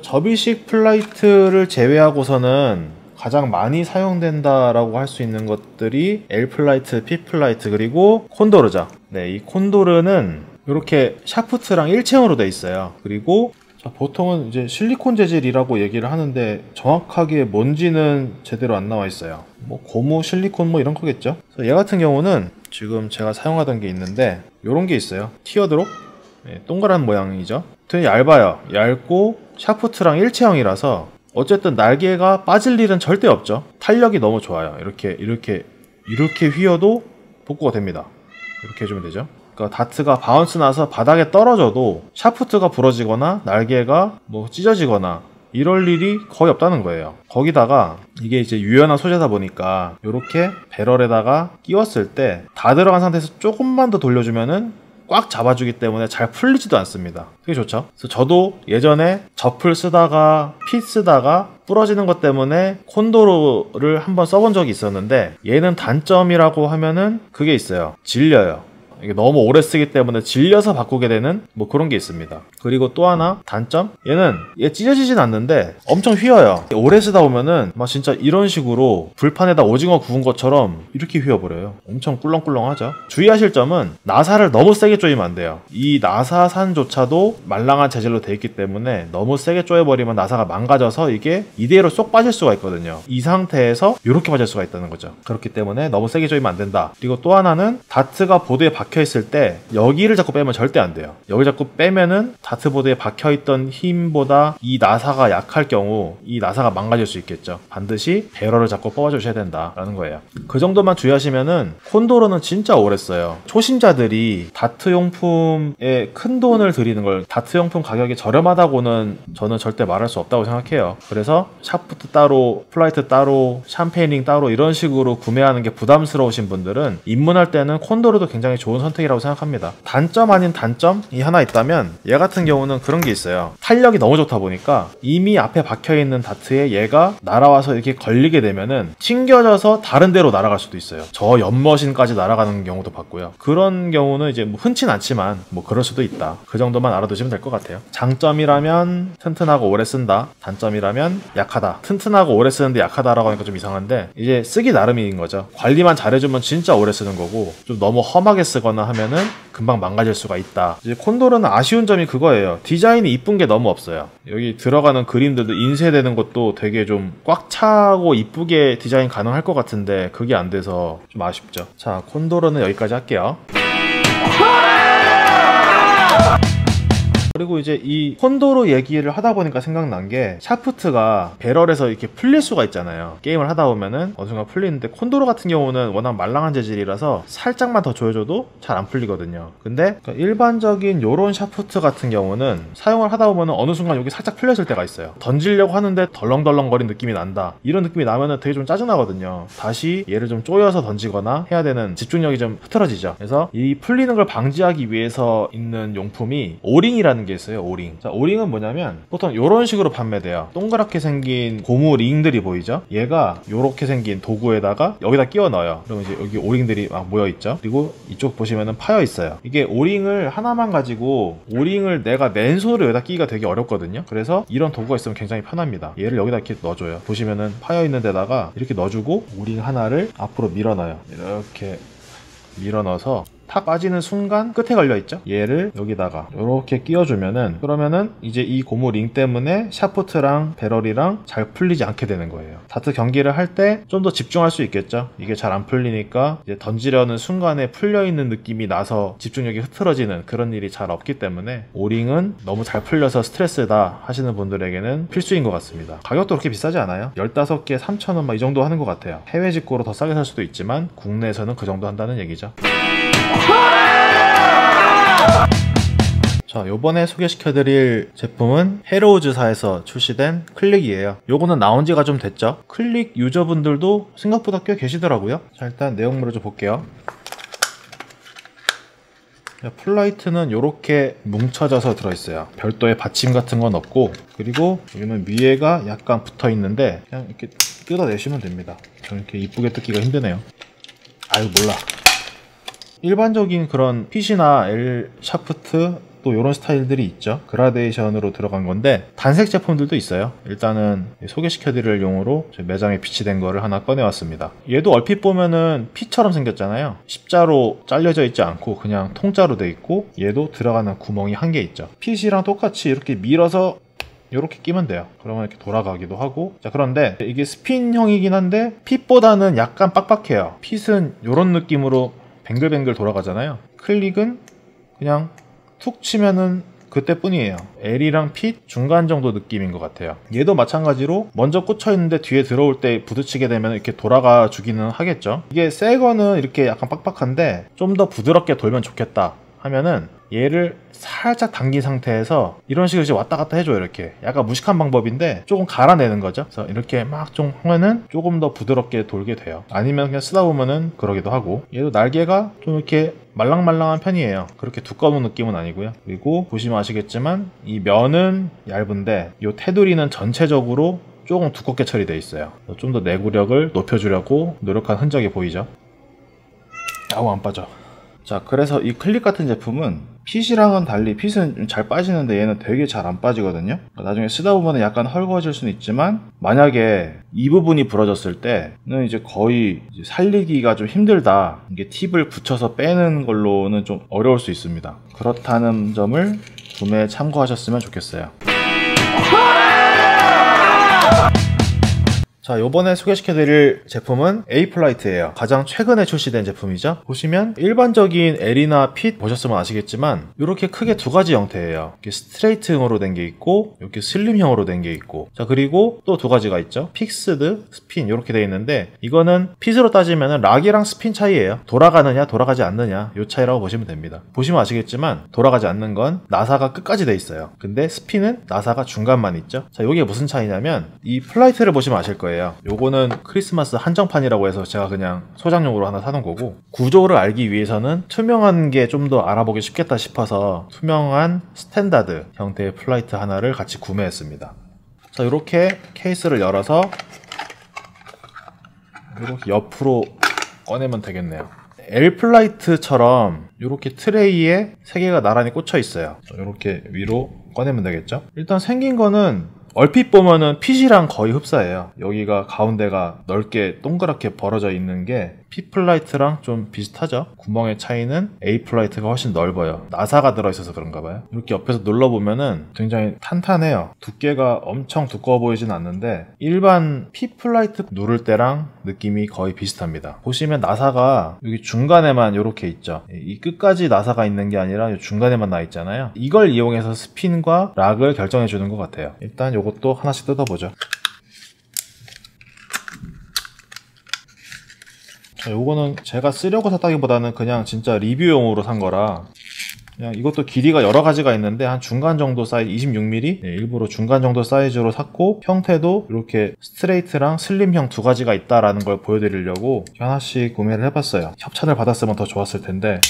접이식 플라이트를 제외하고서는 가장 많이 사용된다라고 할 수 있는 것들이 L 플라이트, P 플라이트 그리고 콘도르죠. 네, 이 콘도르는 이렇게 샤프트랑 일체형으로 돼 있어요. 그리고 보통은 이제 실리콘 재질이라고 얘기를 하는데 정확하게 뭔지는 제대로 안 나와 있어요. 뭐 고무, 실리콘 뭐 이런 거겠죠. 그래서 얘 같은 경우는 지금 제가 사용하던 게 있는데 이런 게 있어요. 티어드롭, 네, 동그란 모양이죠. 되게 얇아요. 얇고 샤프트랑 일체형이라서 어쨌든 날개가 빠질 일은 절대 없죠. 탄력이 너무 좋아요. 이렇게 휘어도 복구가 됩니다. 이렇게 해주면 되죠. 그러니까 다트가 바운스 나서 바닥에 떨어져도 샤프트가 부러지거나 날개가 뭐 찢어지거나 이럴 일이 거의 없다는 거예요. 거기다가 이게 이제 유연한 소재다 보니까 이렇게 배럴에다가 끼웠을 때 다 들어간 상태에서 조금만 더 돌려주면은 꽉 잡아주기 때문에 잘 풀리지도 않습니다. 되게 좋죠. 그래서 저도 예전에 저플 쓰다가 핏 쓰다가 부러지는 것 때문에 콘도르를 한번 써본 적이 있었는데 얘는 단점이라고 하면은 그게 있어요. 질려요. 이게 너무 오래 쓰기 때문에 질려서 바꾸게 되는 뭐 그런 게 있습니다. 그리고 또 하나 단점? 얘 찢어지진 않는데 엄청 휘어요. 오래 쓰다 보면은 막 진짜 이런 식으로 불판에다 오징어 구운 것처럼 이렇게 휘어버려요. 엄청 꿀렁꿀렁하죠. 주의하실 점은 나사를 너무 세게 조이면 안 돼요. 이 나사산조차도 말랑한 재질로 되어 있기 때문에 너무 세게 조여버리면 나사가 망가져서 이게 이대로 쏙 빠질 수가 있거든요. 이 상태에서 이렇게 빠질 수가 있다는 거죠. 그렇기 때문에 너무 세게 조이면 안 된다. 그리고 또 하나는 다트가 보드에 박혀있을 때 여기를 자꾸 빼면 절대 안 돼요. 여기 자꾸 빼면은 다트보드에 박혀있던 힘보다 이 나사가 약할 경우 이 나사가 망가질 수 있겠죠. 반드시 배럴을 자꾸 뽑아주셔야 된다라는 거예요. 그 정도만 주의하시면은 콘도로는 진짜 오래 써요. 초심자들이 다트 용품에 큰 돈을 들이는 걸 다트 용품 가격이 저렴하다고는 저는 절대 말할 수 없다고 생각해요. 그래서 샤프트 따로, 플라이트 따로, 샴페이닝 따로 이런 식으로 구매하는 게 부담스러우신 분들은 입문할 때는 콘도로도 굉장히 좋은 선택이라고 생각합니다. 단점 아닌 단점이 하나 있다면 얘 같은 경우는 그런 게 있어요. 탄력이 너무 좋다 보니까 이미 앞에 박혀있는 다트에 얘가 날아와서 이렇게 걸리게 되면은 튕겨져서 다른 데로 날아갈 수도 있어요. 저 옆머신까지 날아가는 경우도 봤고요. 그런 경우는 이제 뭐 흔치 않지만 뭐 그럴 수도 있다. 그 정도만 알아두시면 될 것 같아요. 장점이라면 튼튼하고 오래 쓴다. 단점이라면 약하다. 튼튼하고 오래 쓰는데 약하다라고 하니까 좀 이상한데 이제 쓰기 나름인 거죠. 관리만 잘해주면 진짜 오래 쓰는 거고 좀 너무 험하게 쓰거나 하면은 금방 망가질 수가 있다. 이제 콘도르는 아쉬운 점이 그거예요. 디자인이 이쁜 게 너무 없어요. 여기 들어가는 그림들도 인쇄되는 것도 되게 좀 꽉 차고 이쁘게 디자인 가능할 것 같은데 그게 안 돼서 좀 아쉽죠. 자, 콘도르는 여기까지 할게요. 그리고 이제 이 콘도로 얘기를 하다 보니까 생각난 게 샤프트가 배럴에서 이렇게 풀릴 수가 있잖아요. 게임을 하다 보면은 어느 순간 풀리는데 콘도로 같은 경우는 워낙 말랑한 재질이라서 살짝만 더 조여줘도 잘 안 풀리거든요. 근데 일반적인 요런 샤프트 같은 경우는 사용을 하다 보면은 어느 순간 여기 살짝 풀렸을 때가 있어요. 던지려고 하는데 덜렁덜렁거리는 느낌이 난다. 이런 느낌이 나면은 되게 좀 짜증나거든요. 다시 얘를 좀 조여서 던지거나 해야 되는 집중력이 좀 흐트러지죠. 그래서 이 풀리는 걸 방지하기 위해서 있는 용품이 오링이라는 게 있어요. 오링. 자, 오링은 뭐냐면 보통 이런 식으로 판매돼요. 동그랗게 생긴 고무 링들이 보이죠? 얘가 이렇게 생긴 도구에다가 여기다 끼워 넣어요. 그러면 이제 여기 오링들이 막 모여 있죠. 그리고 이쪽 보시면은 파여 있어요. 이게 오링을 하나만 가지고 오링을 내가 맨손으로 여기다 끼기가 되게 어렵거든요. 그래서 이런 도구가 있으면 굉장히 편합니다. 얘를 여기다 이렇게 넣어줘요. 보시면은 파여 있는 데다가 이렇게 넣어주고 오링 하나를 앞으로 밀어 넣어요. 이렇게 밀어 넣어서 탁 빠지는 순간 끝에 걸려있죠? 얘를 여기다가 이렇게 끼워주면은 그러면은 이제 이 고무 링 때문에 샤프트랑 배럴이랑 잘 풀리지 않게 되는 거예요. 다트 경기를 할 때 좀 더 집중할 수 있겠죠? 이게 잘 안 풀리니까 이제 던지려는 순간에 풀려있는 느낌이 나서 집중력이 흐트러지는 그런 일이 잘 없기 때문에 오링은 너무 잘 풀려서 스트레스다 하시는 분들에게는 필수인 것 같습니다. 가격도 그렇게 비싸지 않아요. 15개 3,000원 막 이 정도 하는 것 같아요. 해외 직구로 더 싸게 살 수도 있지만 국내에서는 그 정도 한다는 얘기죠. 자, 요번에 소개시켜드릴 제품은 헤로우즈사에서 출시된 클릭이에요. 요거는 나온 지가 좀 됐죠. 클릭 유저분들도 생각보다 꽤 계시더라고요. 자, 일단 내용물을 좀 볼게요. 플라이트는 이렇게 뭉쳐져서 들어있어요. 별도의 받침 같은 건 없고, 그리고 여기는 위에가 약간 붙어 있는데 그냥 이렇게 뜯어내시면 됩니다. 저는 이렇게 이쁘게 뜯기가 힘드네요. 아유, 몰라. 일반적인 그런 핏이나 L 샤프트 또 이런 스타일들이 있죠. 그라데이션으로 들어간 건데 단색 제품들도 있어요. 일단은 소개시켜드릴 용으로 매장에 비치된 거를 하나 꺼내왔습니다. 얘도 얼핏 보면은 핏처럼 생겼잖아요. 십자로 잘려져 있지 않고 그냥 통짜로 돼 있고 얘도 들어가는 구멍이 한 개 있죠. 핏이랑 똑같이 이렇게 밀어서 이렇게 끼면 돼요. 그러면 이렇게 돌아가기도 하고. 자, 그런데 이게 스핀형이긴 한데 핏보다는 약간 빡빡해요. 핏은 이런 느낌으로 뱅글뱅글 돌아가잖아요. 클릭은 그냥 툭 치면은 그때뿐이에요. L이랑 핏 중간 정도 느낌인 것 같아요. 얘도 마찬가지로 먼저 꽂혀 있는데 뒤에 들어올 때 부딪히게 되면 이렇게 돌아가 주기는 하겠죠. 이게 새 거는 이렇게 약간 빡빡한데 좀 더 부드럽게 돌면 좋겠다 하면은 얘를 살짝 당긴 상태에서 이런 식으로 이제 왔다 갔다 해줘요. 이렇게 약간 무식한 방법인데 조금 갈아내는 거죠. 그래서 이렇게 막 좀 하면은 조금 더 부드럽게 돌게 돼요. 아니면 그냥 쓰다 보면은 그러기도 하고. 얘도 날개가 좀 이렇게 말랑말랑한 편이에요. 그렇게 두꺼운 느낌은 아니고요. 그리고 보시면 아시겠지만 이 면은 얇은데 이 테두리는 전체적으로 조금 두껍게 처리되어 있어요. 좀 더 내구력을 높여주려고 노력한 흔적이 보이죠. 아우, 안 빠져. 자, 그래서 이 클립 같은 제품은 핏이랑은 달리 핏은 잘 빠지는데 얘는 되게 잘 안 빠지거든요. 나중에 쓰다 보면 약간 헐거워질 수는 있지만 만약에 이 부분이 부러졌을 때는 이제 거의 이제 살리기가 좀 힘들다, 이게 팁을 붙여서 빼는 걸로는 좀 어려울 수 있습니다. 그렇다는 점을 구매에 참고하셨으면 좋겠어요. 자, 요번에 소개시켜드릴 제품은 에이플라이트예요. 가장 최근에 출시된 제품이죠. 보시면 일반적인 L이나 핏 보셨으면 아시겠지만 이렇게 크게 두 가지 형태예요. 이렇게 스트레이트형으로 된 게 있고 이렇게 슬림형으로 된 게 있고, 자 그리고 또 두 가지가 있죠. 픽스드, 스핀 이렇게 돼 있는데 이거는 핏으로 따지면 락이랑 스핀 차이예요. 돌아가느냐 돌아가지 않느냐 요 차이라고 보시면 됩니다. 보시면 아시겠지만 돌아가지 않는 건 나사가 끝까지 돼 있어요. 근데 스핀은 나사가 중간만 있죠. 자, 이게 무슨 차이냐면 이 플라이트를 보시면 아실 거예요. 요거는 크리스마스 한정판이라고 해서 제가 그냥 소장용으로 하나 사놓은 거고, 구조를 알기 위해서는 투명한 게 좀 더 알아보기 쉽겠다 싶어서 투명한 스탠다드 형태의 플라이트 하나를 같이 구매했습니다. 자, 이렇게 케이스를 열어서 이렇게 옆으로 꺼내면 되겠네요. L 플라이트처럼 이렇게 트레이에 3개가 나란히 꽂혀 있어요. 이렇게 위로 꺼내면 되겠죠. 일단 생긴 거는 얼핏 보면은 핏이랑 거의 흡사해요. 여기가 가운데가 넓게 동그랗게 벌어져 있는 게 P 플라이트랑 좀 비슷하죠. 구멍의 차이는 A 플라이트가 훨씬 넓어요. 나사가 들어있어서 그런가 봐요. 이렇게 옆에서 눌러보면은 굉장히 탄탄해요. 두께가 엄청 두꺼워 보이진 않는데 일반 P 플라이트 누를 때랑 느낌이 거의 비슷합니다. 보시면 나사가 여기 중간에만 이렇게 있죠. 이 끝까지 나사가 있는 게 아니라 중간에만 나 있잖아요. 이걸 이용해서 스핀과 락을 결정해 주는 것 같아요. 일단 이것도 하나씩 뜯어보죠. 자, 요거는 제가 쓰려고 샀다기보다는 그냥 진짜 리뷰용으로 산 거라, 그냥 이것도 길이가 여러 가지가 있는데 한 중간 정도 사이즈 26mm? 네, 일부러 중간 정도 사이즈로 샀고, 형태도 이렇게 스트레이트랑 슬림형 두 가지가 있다라는 걸 보여드리려고 하나씩 구매를 해봤어요. 협찬을 받았으면 더 좋았을 텐데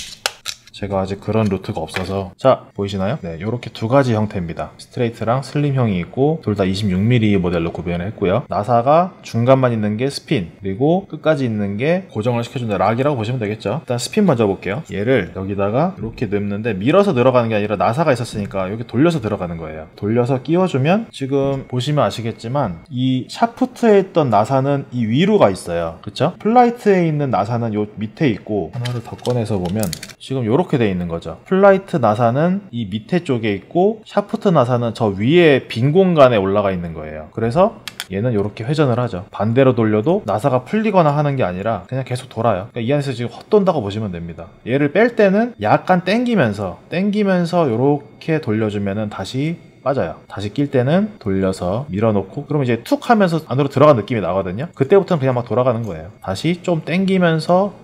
제가 아직 그런 루트가 없어서. 자, 보이시나요? 네, 이렇게 두 가지 형태입니다. 스트레이트랑 슬림형이 있고 둘 다 26mm 모델로 구매를 했고요. 나사가 중간만 있는 게 스핀, 그리고 끝까지 있는 게 고정을 시켜주는 락이라고 보시면 되겠죠. 일단 스핀 먼저 볼게요. 얘를 여기다가 이렇게 넣는데 밀어서 들어가는 게 아니라 나사가 있었으니까 여기 돌려서 들어가는 거예요. 돌려서 끼워주면 지금 보시면 아시겠지만 이 샤프트에 있던 나사는 이 위로 가 있어요. 그쵸? 플라이트에 있는 나사는 요 밑에 있고, 하나를 더 꺼내서 보면 지금 요렇게 돼 있는 거죠. 플라이트 나사는 이 밑에 쪽에 있고 샤프트 나사는 저 위에 빈 공간에 올라가 있는 거예요. 그래서 얘는 이렇게 회전을 하죠. 반대로 돌려도 나사가 풀리거나 하는 게 아니라 그냥 계속 돌아요. 그러니까 이 안에서 지금 헛돈다고 보시면 됩니다. 얘를 뺄 때는 약간 당기면서 이렇게 돌려주면은 다시 빠져요. 다시 낄 때는 돌려서 밀어놓고, 그러면 이제 툭 하면서 안으로 들어간 느낌이 나거든요. 그때부터는 그냥 막 돌아가는 거예요. 다시 좀 당기면서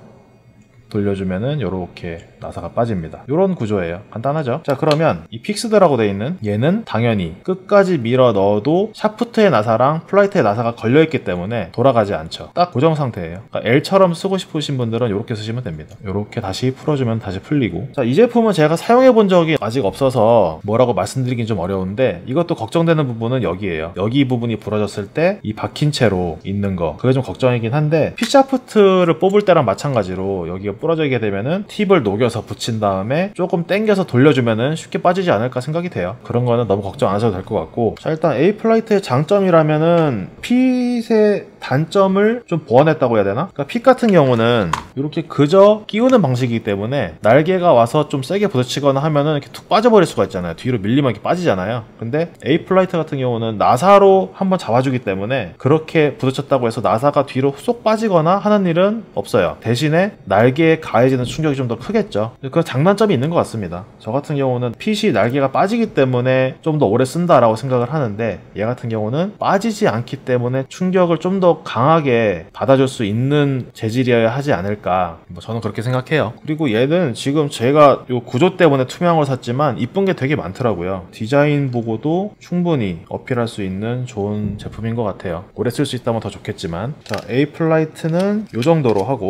돌려주면은 요렇게 나사가 빠집니다. 요런 구조예요. 간단하죠? 자, 그러면 이 픽스드라고 되어 있는 얘는 당연히 끝까지 밀어 넣어도 샤프트의 나사랑 플라이트의 나사가 걸려있기 때문에 돌아가지 않죠. 딱 고정 상태예요. 그러니까 L처럼 쓰고 싶으신 분들은 요렇게 쓰시면 됩니다. 요렇게 다시 풀어주면 다시 풀리고. 자, 이 제품은 제가 사용해 본 적이 아직 없어서 뭐라고 말씀드리긴 좀 어려운데, 이것도 걱정되는 부분은 여기에요. 여기 부분이 부러졌을 때 이 박힌 채로 있는 거, 그게 좀 걱정이긴 한데, 핏샤프트를 뽑을 때랑 마찬가지로 여기가 부러지게 되면은 팁을 녹여서 붙인 다음에 조금 당겨서 돌려주면은 쉽게 빠지지 않을까 생각이 돼요. 그런 거는 너무 걱정 안 하셔도 될 것 같고. 자, 일단 A플라이트의 장점이라면은 핏의 단점을 좀 보완했다고 해야 되나? 그러니까 핏 같은 경우는 이렇게 그저 끼우는 방식이기 때문에 날개가 와서 좀 세게 부딪히거나 하면은 이렇게 툭 빠져버릴 수가 있잖아요. 뒤로 밀리면 이렇게 빠지잖아요. 근데 A플라이트 같은 경우는 나사로 한번 잡아주기 때문에 그렇게 부딪혔다고 해서 나사가 뒤로 쏙 빠지거나 하는 일은 없어요. 대신에 날개에 가해지는 충격이 좀 더 크겠죠. 그 장단점이 있는 것 같습니다. 저 같은 경우는 핏이 날개가 빠지기 때문에 좀 더 오래 쓴다라고 생각을 하는데, 얘 같은 경우는 빠지지 않기 때문에 충격을 좀 더 강하게 받아줄 수 있는 재질이어야 하지 않을까, 뭐 저는 그렇게 생각해요. 그리고 얘는 지금 제가 요 구조 때문에 투명한 걸 샀지만 이쁜 게 되게 많더라고요. 디자인 보고도 충분히 어필할 수 있는 좋은 제품인 것 같아요. 오래 쓸 수 있다면 더 좋겠지만. 자, A플라이트는 요 정도로 하고,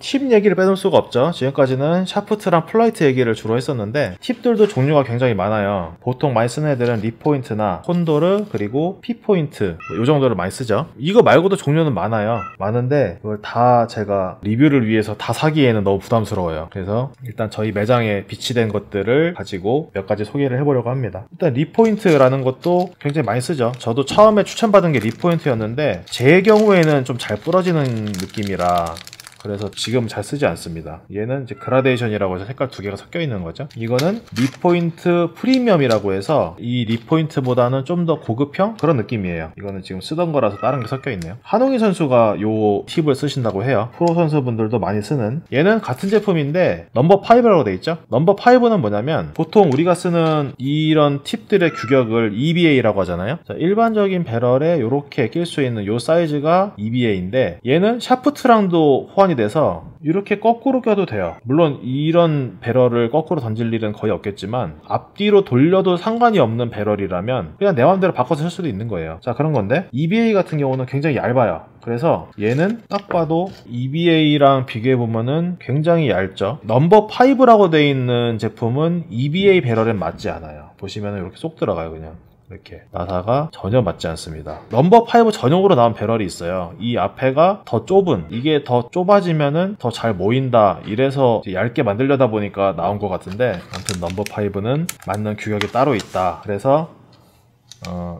팁 얘기를 빼놓을 수가 없죠. 지금까지는 샤프트랑 플라이트 얘기를 주로 했었는데 팁들도 종류가 굉장히 많아요. 보통 많이 쓰는 애들은 리포인트나 콘도르 그리고 피포인트 이 정도를 많이 쓰죠. 이거 말고도 종류는 많은데 그걸 다 제가 리뷰를 위해서 다 사기에는 너무 부담스러워요. 그래서 일단 저희 매장에 비치된 것들을 가지고 몇 가지 소개를 해보려고 합니다. 일단 리포인트라는 것도 굉장히 많이 쓰죠. 저도 처음에 추천받은 게 리포인트였는데 제 경우에는 좀 잘 부러지는 느낌이라 그래서 지금 잘 쓰지 않습니다. 얘는 이제 그라데이션이라고 해서 색깔 두 개가 섞여 있는 거죠. 이거는 리포인트 프리미엄이라고 해서 이 리포인트보다는 좀 더 고급형 그런 느낌이에요. 이거는 지금 쓰던 거라서 다른 게 섞여 있네요. 한홍희 선수가 요 팁을 쓰신다고 해요. 프로 선수분들도 많이 쓰는. 얘는 같은 제품인데 넘버 5라고 돼 있죠. 넘버 5는 뭐냐면 보통 우리가 쓰는 이런 팁들의 규격을 EBA라고 하잖아요. 자, 일반적인 배럴에 이렇게 낄 수 있는 요 사이즈가 EBA인데 얘는 샤프트랑도 호환이 돼서 이렇게 거꾸로 껴도 돼요. 물론 이런 배럴을 거꾸로 던질 일은 거의 없겠지만 앞뒤로 돌려도 상관이 없는 배럴이라면 그냥 내 마음대로 바꿔서 쓸 수도 있는 거예요. 자, 그런 건데 EBA 같은 경우는 굉장히 얇아요. 그래서 얘는 딱 봐도 EBA랑 비교해보면은 굉장히 얇죠. 넘버 5라고 되어 있는 제품은 EBA 배럴엔 맞지 않아요. 보시면 이렇게 쏙 들어가요. 그냥 이렇게 나사가 전혀 맞지 않습니다. 넘버 5 전용으로 나온 배럴이 있어요. 이 앞에가 더 좁은, 이게 더 좁아지면은 더 잘 모인다 이래서 얇게 만들려다 보니까 나온 것 같은데 아무튼 넘버 5는 맞는 규격이 따로 있다. 그래서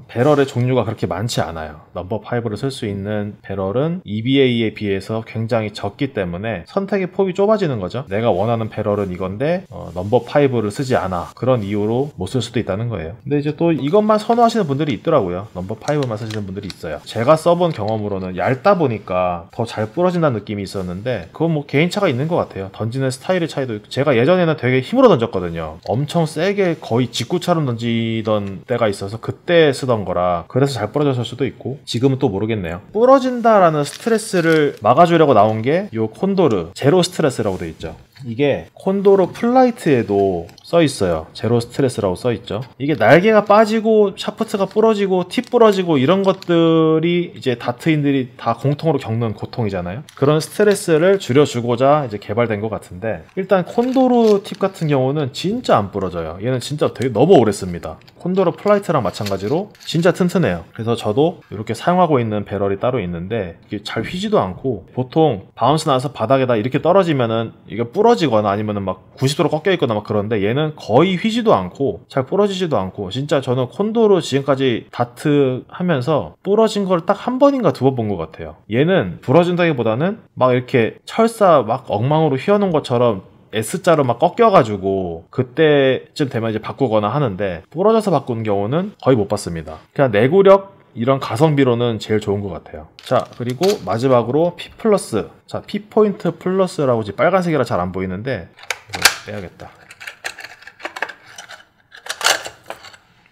배럴의 종류가 그렇게 많지 않아요. 넘버 5를 쓸 수 있는 배럴은 EBA에 비해서 굉장히 적기 때문에 선택의 폭이 좁아지는 거죠. 내가 원하는 배럴은 이건데 넘버 5를 쓰지 않아. 그런 이유로 못 쓸 수도 있다는 거예요. 근데 이제 또 이것만 선호하시는 분들이 있더라고요. 넘버 5만 쓰시는 분들이 있어요. 제가 써본 경험으로는 얇다 보니까 더 잘 부러진다는 느낌이 있었는데 그건 뭐 개인차가 있는 것 같아요. 던지는 스타일의 차이도 있고 제가 예전에는 되게 힘으로 던졌거든요. 엄청 세게 거의 직구처럼 던지던 때가 있어서 그때 쓰던 거라 그래서 잘 부러졌을 수도 있고 지금은 또 모르겠네요. 부러진다라는 스트레스를 막아주려고 나온 게 요 콘도르 제로 스트레스라고 돼 있죠. 이게 콘도르 플라이트에도 써 있어요. 제로 스트레스라고 써 있죠. 이게 날개가 빠지고 샤프트가 부러지고 팁 부러지고 이런 것들이 이제 다트인들이 다 공통으로 겪는 고통이잖아요. 그런 스트레스를 줄여주고자 이제 개발된 것 같은데 일단 콘도르 팁 같은 경우는 진짜 안 부러져요. 얘는 진짜 되게 너무 오래 씁니다. 콘도르 플라이트랑 마찬가지로 진짜 튼튼해요. 그래서 저도 이렇게 사용하고 있는 배럴이 따로 있는데 이게 잘 휘지도 않고 보통 바운스 나서 바닥에다 이렇게 떨어지면은 이게 부러지거나 아니면은 막 90도로 꺾여 있거나 막 그런데 얘는 거의 휘지도 않고 잘 부러지지도 않고 진짜 저는 콘도르 지금까지 다트 하면서 부러진 걸 딱 한 번인가 두 번 본 것 같아요. 얘는 부러진다기보다는 막 이렇게 철사 막 엉망으로 휘어놓은 것처럼 S자로 막 꺾여가지고 그때쯤 되면 이제 바꾸거나 하는데 부러져서 바꾸는 경우는 거의 못 봤습니다. 그냥 내구력 이런 가성비로는 제일 좋은 것 같아요. 자, 그리고 마지막으로 P 플러스. 자, P 포인트 플러스라고 지금 빨간색이라 잘 안 보이는데 이거 빼야겠다.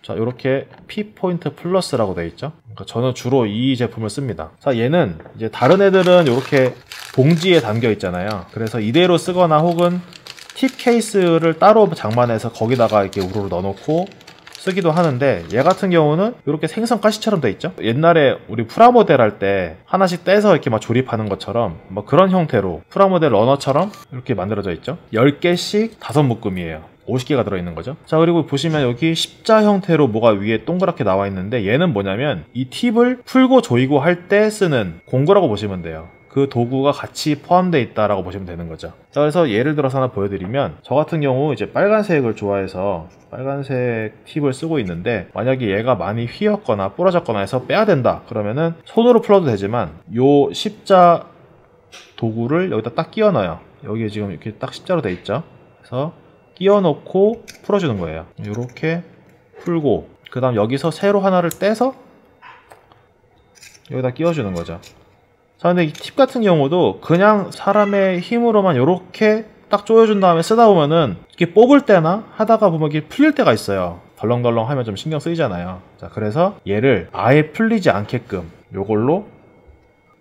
자, 이렇게 P 포인트 플러스라고 되어 있죠. 그러니까 저는 주로 이 제품을 씁니다. 자, 얘는 이제 다른 애들은 이렇게 봉지에 담겨 있잖아요. 그래서 이대로 쓰거나 혹은 팁 케이스를 따로 장만해서 거기다가 이렇게 우르르 넣어놓고 쓰기도 하는데 얘 같은 경우는 이렇게 생선 가시처럼 돼 있죠. 옛날에 우리 프라모델 할 때 하나씩 떼서 이렇게 막 조립하는 것처럼 뭐 그런 형태로 프라모델 러너처럼 이렇게 만들어져 있죠. 10개씩 5묶음이에요. 50개가 들어있는 거죠. 자, 그리고 보시면 여기 십자 형태로 뭐가 위에 동그랗게 나와 있는데 얘는 뭐냐면 이 팁을 풀고 조이고 할 때 쓰는 공구라고 보시면 돼요. 그 도구가 같이 포함되어 있다라고 보시면 되는 거죠. 자, 그래서 예를 들어서 하나 보여드리면 저 같은 경우 이제 빨간색을 좋아해서 빨간색 팁을 쓰고 있는데 만약에 얘가 많이 휘었거나 부러졌거나 해서 빼야 된다 그러면은 손으로 풀어도 되지만 요 십자 도구를 여기다 딱 끼워 넣어요. 여기에 지금 이렇게 딱 십자로 돼 있죠. 그래서 끼워 넣고 풀어주는 거예요. 이렇게 풀고 그 다음 여기서 세로 하나를 떼서 여기다 끼워주는 거죠. 자, 근데 이 팁 같은 경우도 그냥 사람의 힘으로만 이렇게 딱 조여준 다음에 쓰다 보면은 이렇게 뽑을 때나 하다가 보면 이게 풀릴 때가 있어요. 덜렁덜렁 하면 좀 신경 쓰이잖아요. 자, 그래서 얘를 아예 풀리지 않게끔 요걸로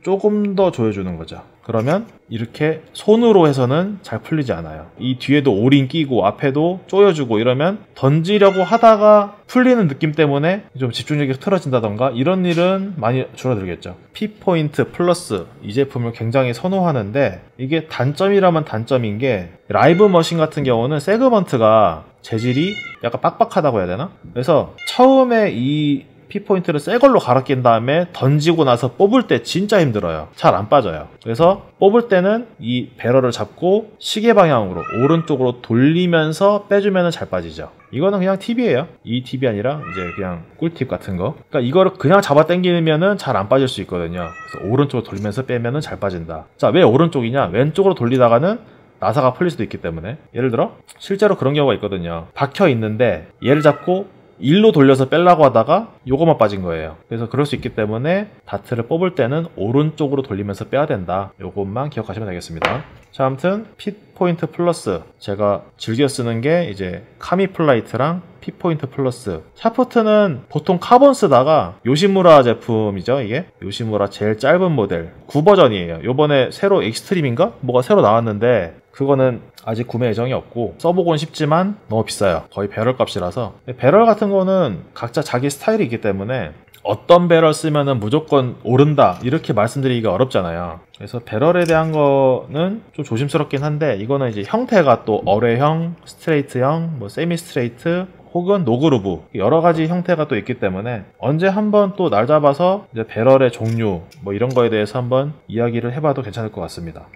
조금 더 조여주는 거죠. 그러면 이렇게 손으로 해서는 잘 풀리지 않아요. 이 뒤에도 오링 끼고 앞에도 조여주고 이러면 던지려고 하다가 풀리는 느낌 때문에 좀 집중력이 흐트러진다던가 이런 일은 많이 줄어들겠죠. P포인트 플러스 이 제품을 굉장히 선호하는데 이게 단점이라면 단점인 게 라이브 머신 같은 경우는 세그먼트가 재질이 약간 빡빡하다고 해야 되나? 그래서 처음에 이 P포인트를 새 걸로 갈아 낀 다음에 던지고 나서 뽑을 때 진짜 힘들어요. 잘 안 빠져요. 그래서 뽑을 때는 이 배럴을 잡고 시계 방향으로 오른쪽으로 돌리면서 빼주면 잘 빠지죠. 이거는 그냥 팁이에요. 이 팁이 아니라 이제 그냥 꿀팁 같은 거. 그러니까 이거를 그냥 잡아 당기면은 잘 안 빠질 수 있거든요. 그래서 오른쪽으로 돌리면서 빼면은 잘 빠진다. 자, 왜 오른쪽이냐? 왼쪽으로 돌리다가는 나사가 풀릴 수도 있기 때문에. 예를 들어 실제로 그런 경우가 있거든요. 박혀 있는데 얘를 잡고 일로 돌려서 빼려고 하다가 요거만 빠진 거예요. 그래서 그럴 수 있기 때문에 다트를 뽑을 때는 오른쪽으로 돌리면서 빼야 된다. 요것만 기억하시면 되겠습니다. 자, 아무튼 핏포인트 플러스 제가 즐겨 쓰는 게 이제 카미플라이트랑 핏포인트 플러스. 샤프트는 보통 카본 쓰다가 요시무라 제품이죠. 이게 요시무라 제일 짧은 모델 9버전이에요 요번에 새로 익스트림인가? 뭐가 새로 나왔는데 그거는 아직 구매 예정이 없고 써보곤 싶지만 너무 비싸요. 거의 배럴 값이라서. 배럴 같은 거는 각자 자기 스타일이 있기 때문에 어떤 배럴 쓰면은 무조건 오른다 이렇게 말씀드리기가 어렵잖아요. 그래서 배럴에 대한 거는 좀 조심스럽긴 한데 이거는 이제 형태가 또 어뢰형, 스트레이트형, 뭐 세미 스트레이트 혹은 노그루브 여러 가지 형태가 또 있기 때문에 언제 한번 또 날 잡아서 이제 배럴의 종류 뭐 이런 거에 대해서 한번 이야기를 해봐도 괜찮을 것 같습니다.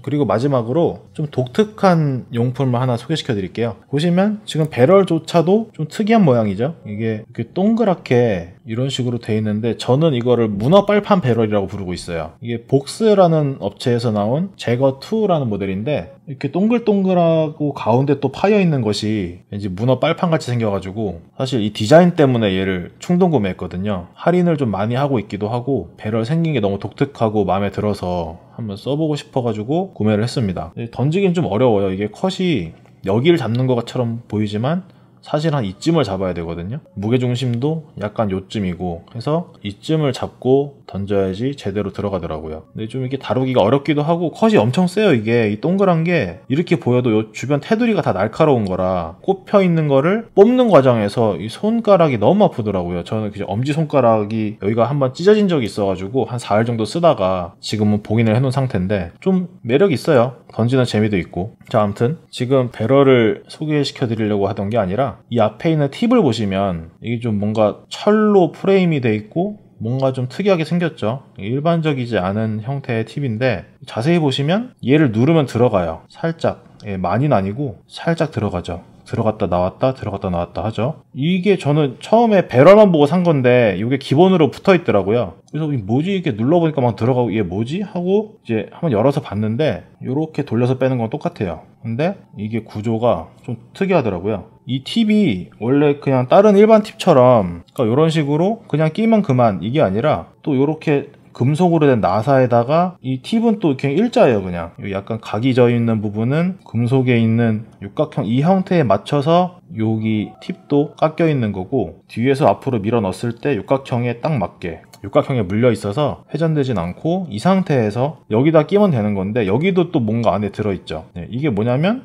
그리고 마지막으로 좀 독특한 용품을 하나 소개시켜 드릴게요. 보시면 지금 배럴조차도 좀 특이한 모양이죠. 이게 이렇게 동그랗게 이런 식으로 돼 있는데 저는 이거를 문어 빨판 배럴이라고 부르고 있어요. 이게 복스라는 업체에서 나온 제거2라는 모델인데 이렇게 동글동글하고 가운데 또 파여 있는 것이 왠지 문어 빨판 같이 생겨가지고 사실 이 디자인 때문에 얘를 충동 구매했거든요. 할인을 좀 많이 하고 있기도 하고 배럴 생긴 게 너무 독특하고 마음에 들어서 한번 써보고 싶어가지고 구매를 했습니다. 던지긴 좀 어려워요. 이게 컷이 여기를 잡는 것처럼 보이지만 사실 한 이쯤을 잡아야 되거든요. 무게중심도 약간 요쯤이고 해서 이쯤을 잡고 던져야지 제대로 들어가더라고요. 근데 좀 이게 다루기가 어렵기도 하고 컷이 엄청 세요. 이게 이 동그란 게 이렇게 보여도 요 주변 테두리가 다 날카로운 거라 꼽혀 있는 거를 뽑는 과정에서 이 손가락이 너무 아프더라고요. 저는 그냥 엄지손가락이 여기가 한번 찢어진 적이 있어가지고 한 4일 정도 쓰다가 지금은 봉인을 해놓은 상태인데 좀 매력 있어요. 던지는 재미도 있고. 자, 아무튼 지금 배럴을 소개시켜 드리려고 하던 게 아니라 이 앞에 있는 팁을 보시면 이게 좀 뭔가 철로 프레임이 돼 있고 뭔가 좀 특이하게 생겼죠. 일반적이지 않은 형태의 팁인데 자세히 보시면 얘를 누르면 들어가요. 살짝. 많이는 아니고 살짝 들어가죠. 들어갔다 나왔다 들어갔다 나왔다 하죠. 이게 저는 처음에 배럴만 보고 산 건데 이게 기본으로 붙어 있더라고요. 그래서 뭐지 이렇게 눌러보니까 막 들어가고 이게 뭐지 하고 이제 한번 열어서 봤는데 이렇게 돌려서 빼는 건 똑같아요. 근데 이게 구조가 좀 특이하더라고요. 이 팁이 원래 그냥 다른 일반 팁처럼 그러니까 이런 식으로 그냥 끼면 그만 이게 아니라 또 이렇게 금속으로 된 나사에다가 이 팁은 또 그냥 일자예요. 그냥 약간 각이 져 있는 부분은 금속에 있는 육각형 이 형태에 맞춰서 여기 팁도 깎여 있는 거고 뒤에서 앞으로 밀어 넣었을 때 육각형에 딱 맞게 육각형에 물려 있어서 회전되진 않고 이 상태에서 여기다 끼면 되는 건데 여기도 또 뭔가 안에 들어있죠. 이게 뭐냐면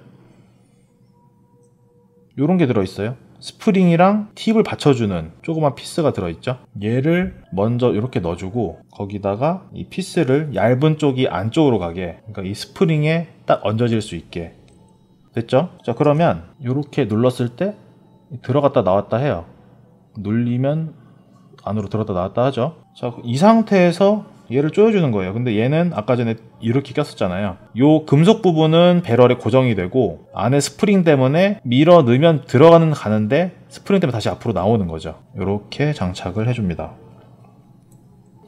요런 게 들어있어요. 스프링이랑 팁을 받쳐주는 조그만 피스가 들어있죠. 얘를 먼저 이렇게 넣어주고 거기다가 이 피스를 얇은 쪽이 안쪽으로 가게 그러니까 이 스프링에 딱 얹어질 수 있게 됐죠? 자, 그러면 이렇게 눌렀을 때 들어갔다 나왔다 해요. 눌리면 안으로 들어갔다 나왔다 하죠. 자, 이 상태에서 얘를 조여주는 거예요. 근데 얘는 아까 전에 이렇게 꼈었잖아요. 요 금속 부분은 배럴에 고정이 되고 안에 스프링 때문에 밀어 넣으면 들어가는 가는데 스프링 때문에 다시 앞으로 나오는 거죠. 이렇게 장착을 해줍니다.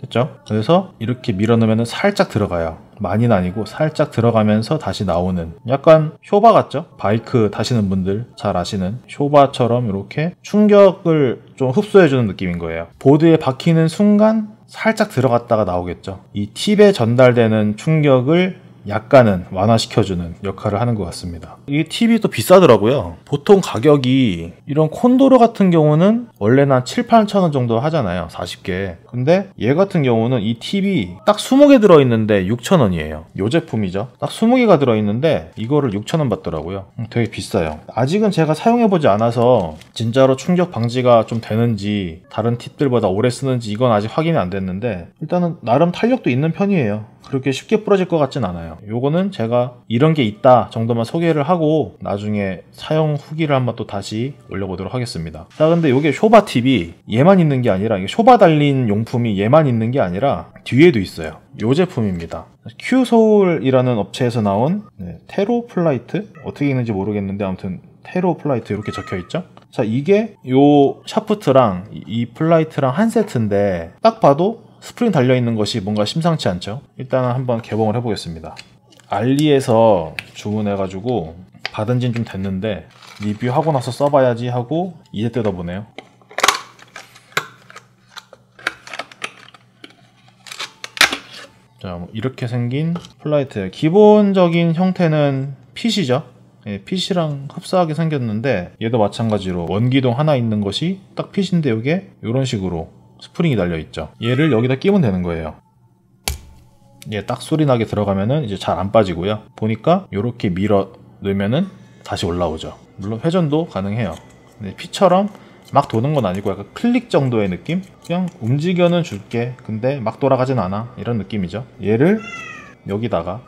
됐죠? 그래서 이렇게 밀어 넣으면 살짝 들어가요. 많이는 아니고 살짝 들어가면서 다시 나오는 약간 쇼바 같죠? 바이크 타시는 분들 잘 아시는 쇼바처럼 이렇게 충격을 좀 흡수해주는 느낌인 거예요. 보드에 박히는 순간 살짝 들어갔다가 나오겠죠. 이 팁에 전달되는 충격을 약간은 완화시켜주는 역할을 하는 것 같습니다. 이 팁이 또 비싸더라고요. 보통 가격이 이런 콘도르 같은 경우는 원래는 한 7, 8천원 정도 하잖아요. 40개. 근데 얘 같은 경우는 이 팁이 딱 20개 들어있는데 6천원이에요. 요 제품이죠. 딱 20개가 들어있는데 이거를 6천원 받더라고요. 되게 비싸요. 아직은 제가 사용해보지 않아서 진짜로 충격 방지가 좀 되는지 다른 팁들보다 오래 쓰는지 이건 아직 확인이 안 됐는데 일단은 나름 탄력도 있는 편이에요. 그렇게 쉽게 부러질 것 같진 않아요. 요거는 제가 이런 게 있다 정도만 소개를 하고 나중에 사용 후기를 한번 또 다시 올려보도록 하겠습니다. 자, 근데 요게 쇼바 팁이 얘만 있는 게 아니라 이게 쇼바 달린 용품이 얘만 있는 게 아니라 뒤에도 있어요. 요 제품입니다. 큐소울이라는 업체에서 나온 테로 플라이트? 어떻게 읽는지 모르겠는데 아무튼 테로 플라이트 이렇게 적혀 있죠. 자, 이게 요 샤프트랑 이 플라이트랑 한 세트인데 딱 봐도 스프링 달려있는 것이 뭔가 심상치 않죠. 일단은 한번 개봉을 해보겠습니다. 알리에서 주문해가지고 받은 지는 좀 됐는데 리뷰하고 나서 써봐야지 하고 이제 뜯어보네요. 자, 이렇게 생긴 플라이트예요. 기본적인 형태는 핏이죠. 핏이랑 흡사하게 생겼는데 얘도 마찬가지로 원기동 하나 있는 것이 딱 핏인데 이게 이런 식으로 스프링이 달려있죠. 얘를 여기다 끼면 되는 거예요. 얘 딱 소리 나게 들어가면은 이제 잘 안 빠지고요. 보니까 이렇게 밀어 넣으면은 다시 올라오죠. 물론 회전도 가능해요. 근데 핏처럼 막 도는 건 아니고 약간 클릭 정도의 느낌? 그냥 움직여는 줄게. 근데 막 돌아가진 않아. 이런 느낌이죠. 얘를 여기다가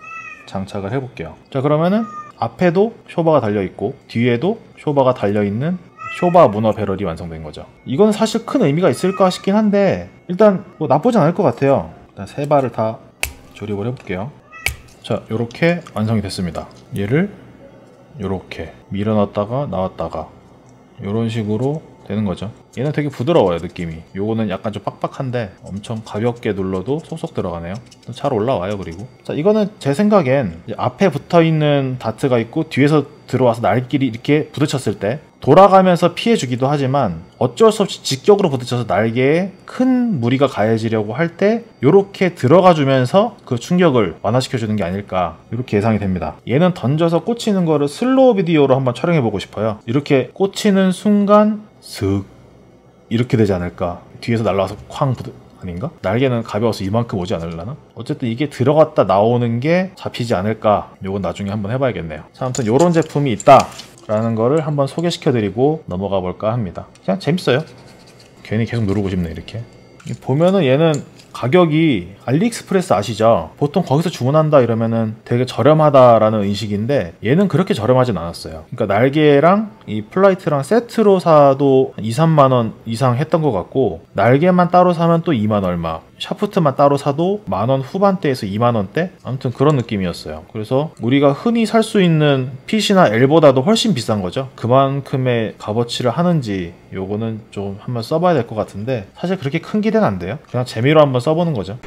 장착을 해볼게요. 자, 그러면은 앞에도 쇼바가 달려있고 뒤에도 쇼바가 달려있는 쇼바 문어 배럴이 완성된 거죠. 이건 사실 큰 의미가 있을까 싶긴 한데 일단 뭐 나쁘진 않을 것 같아요. 일단 세 발을 다 조립을 해볼게요. 자, 요렇게 완성이 됐습니다. 얘를 요렇게 밀어 넣었다가 나왔다가 요런 식으로 되는 거죠. 얘는 되게 부드러워요, 느낌이. 요거는 약간 좀 빡빡한데 엄청 가볍게 눌러도 쏙쏙 들어가네요. 잘 올라와요. 그리고 자, 이거는 제 생각엔 앞에 붙어있는 다트가 있고 뒤에서 들어와서 날끼리 이렇게 부딪혔을 때 돌아가면서 피해주기도 하지만 어쩔 수 없이 직격으로 부딪혀서 날개에 큰 무리가 가해지려고 할 때 이렇게 들어가주면서 그 충격을 완화시켜주는 게 아닐까 이렇게 예상이 됩니다. 얘는 던져서 꽂히는 거를 슬로우 비디오로 한번 촬영해보고 싶어요. 이렇게 꽂히는 순간 슥 이렇게 되지 않을까. 뒤에서 날라와서 쾅 아닌가? 날개는 가벼워서 이만큼 오지 않으려나? 어쨌든 이게 들어갔다 나오는 게 잡히지 않을까. 요건 나중에 한번 해봐야겠네요. 자, 아무튼 요런 제품이 있다 라는 거를 한번 소개시켜드리고 넘어가 볼까 합니다. 그냥 재밌어요. 괜히 계속 누르고 싶네. 이렇게 보면은 얘는 가격이 알리익스프레스 아시죠? 보통 거기서 주문한다 이러면은 되게 저렴하다라는 인식인데 얘는 그렇게 저렴하진 않았어요. 그러니까 날개랑 이 플라이트랑 세트로 사도 2, 3만원 이상 했던 것 같고 날개만 따로 사면 또 2만 얼마, 샤프트만 따로 사도 만원 후반대에서 2만원대? 아무튼 그런 느낌이었어요. 그래서 우리가 흔히 살 수 있는 핏이나 L보다도 훨씬 비싼 거죠. 그만큼의 값어치를 하는지 요거는 좀 한번 써봐야 될 것 같은데 사실 그렇게 큰 기대는 안 돼요. 그냥 재미로 한번 써보는 거죠.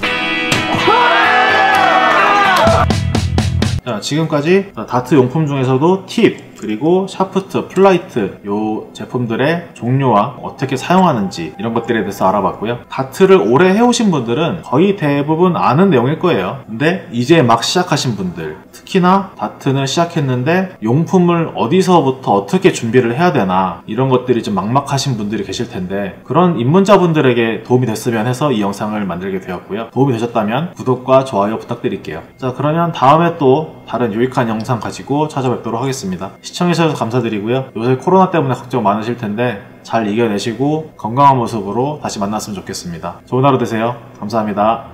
자, 지금까지 다트 용품 중에서도 팁 그리고 샤프트, 플라이트 요 제품들의 종류와 어떻게 사용하는지 이런 것들에 대해서 알아봤고요. 다트를 오래 해오신 분들은 거의 대부분 아는 내용일 거예요. 근데 이제 막 시작하신 분들, 특히나 다트는 시작했는데 용품을 어디서부터 어떻게 준비를 해야 되나 이런 것들이 좀 막막하신 분들이 계실 텐데 그런 입문자분들에게 도움이 됐으면 해서 이 영상을 만들게 되었고요. 도움이 되셨다면 구독과 좋아요 부탁드릴게요. 자, 그러면 다음에 또 다른 유익한 영상 가지고 찾아뵙도록 하겠습니다. 시청해주셔서 감사드리고요. 요새 코로나 때문에 걱정 많으실 텐데 잘 이겨내시고 건강한 모습으로 다시 만났으면 좋겠습니다. 좋은 하루 되세요. 감사합니다.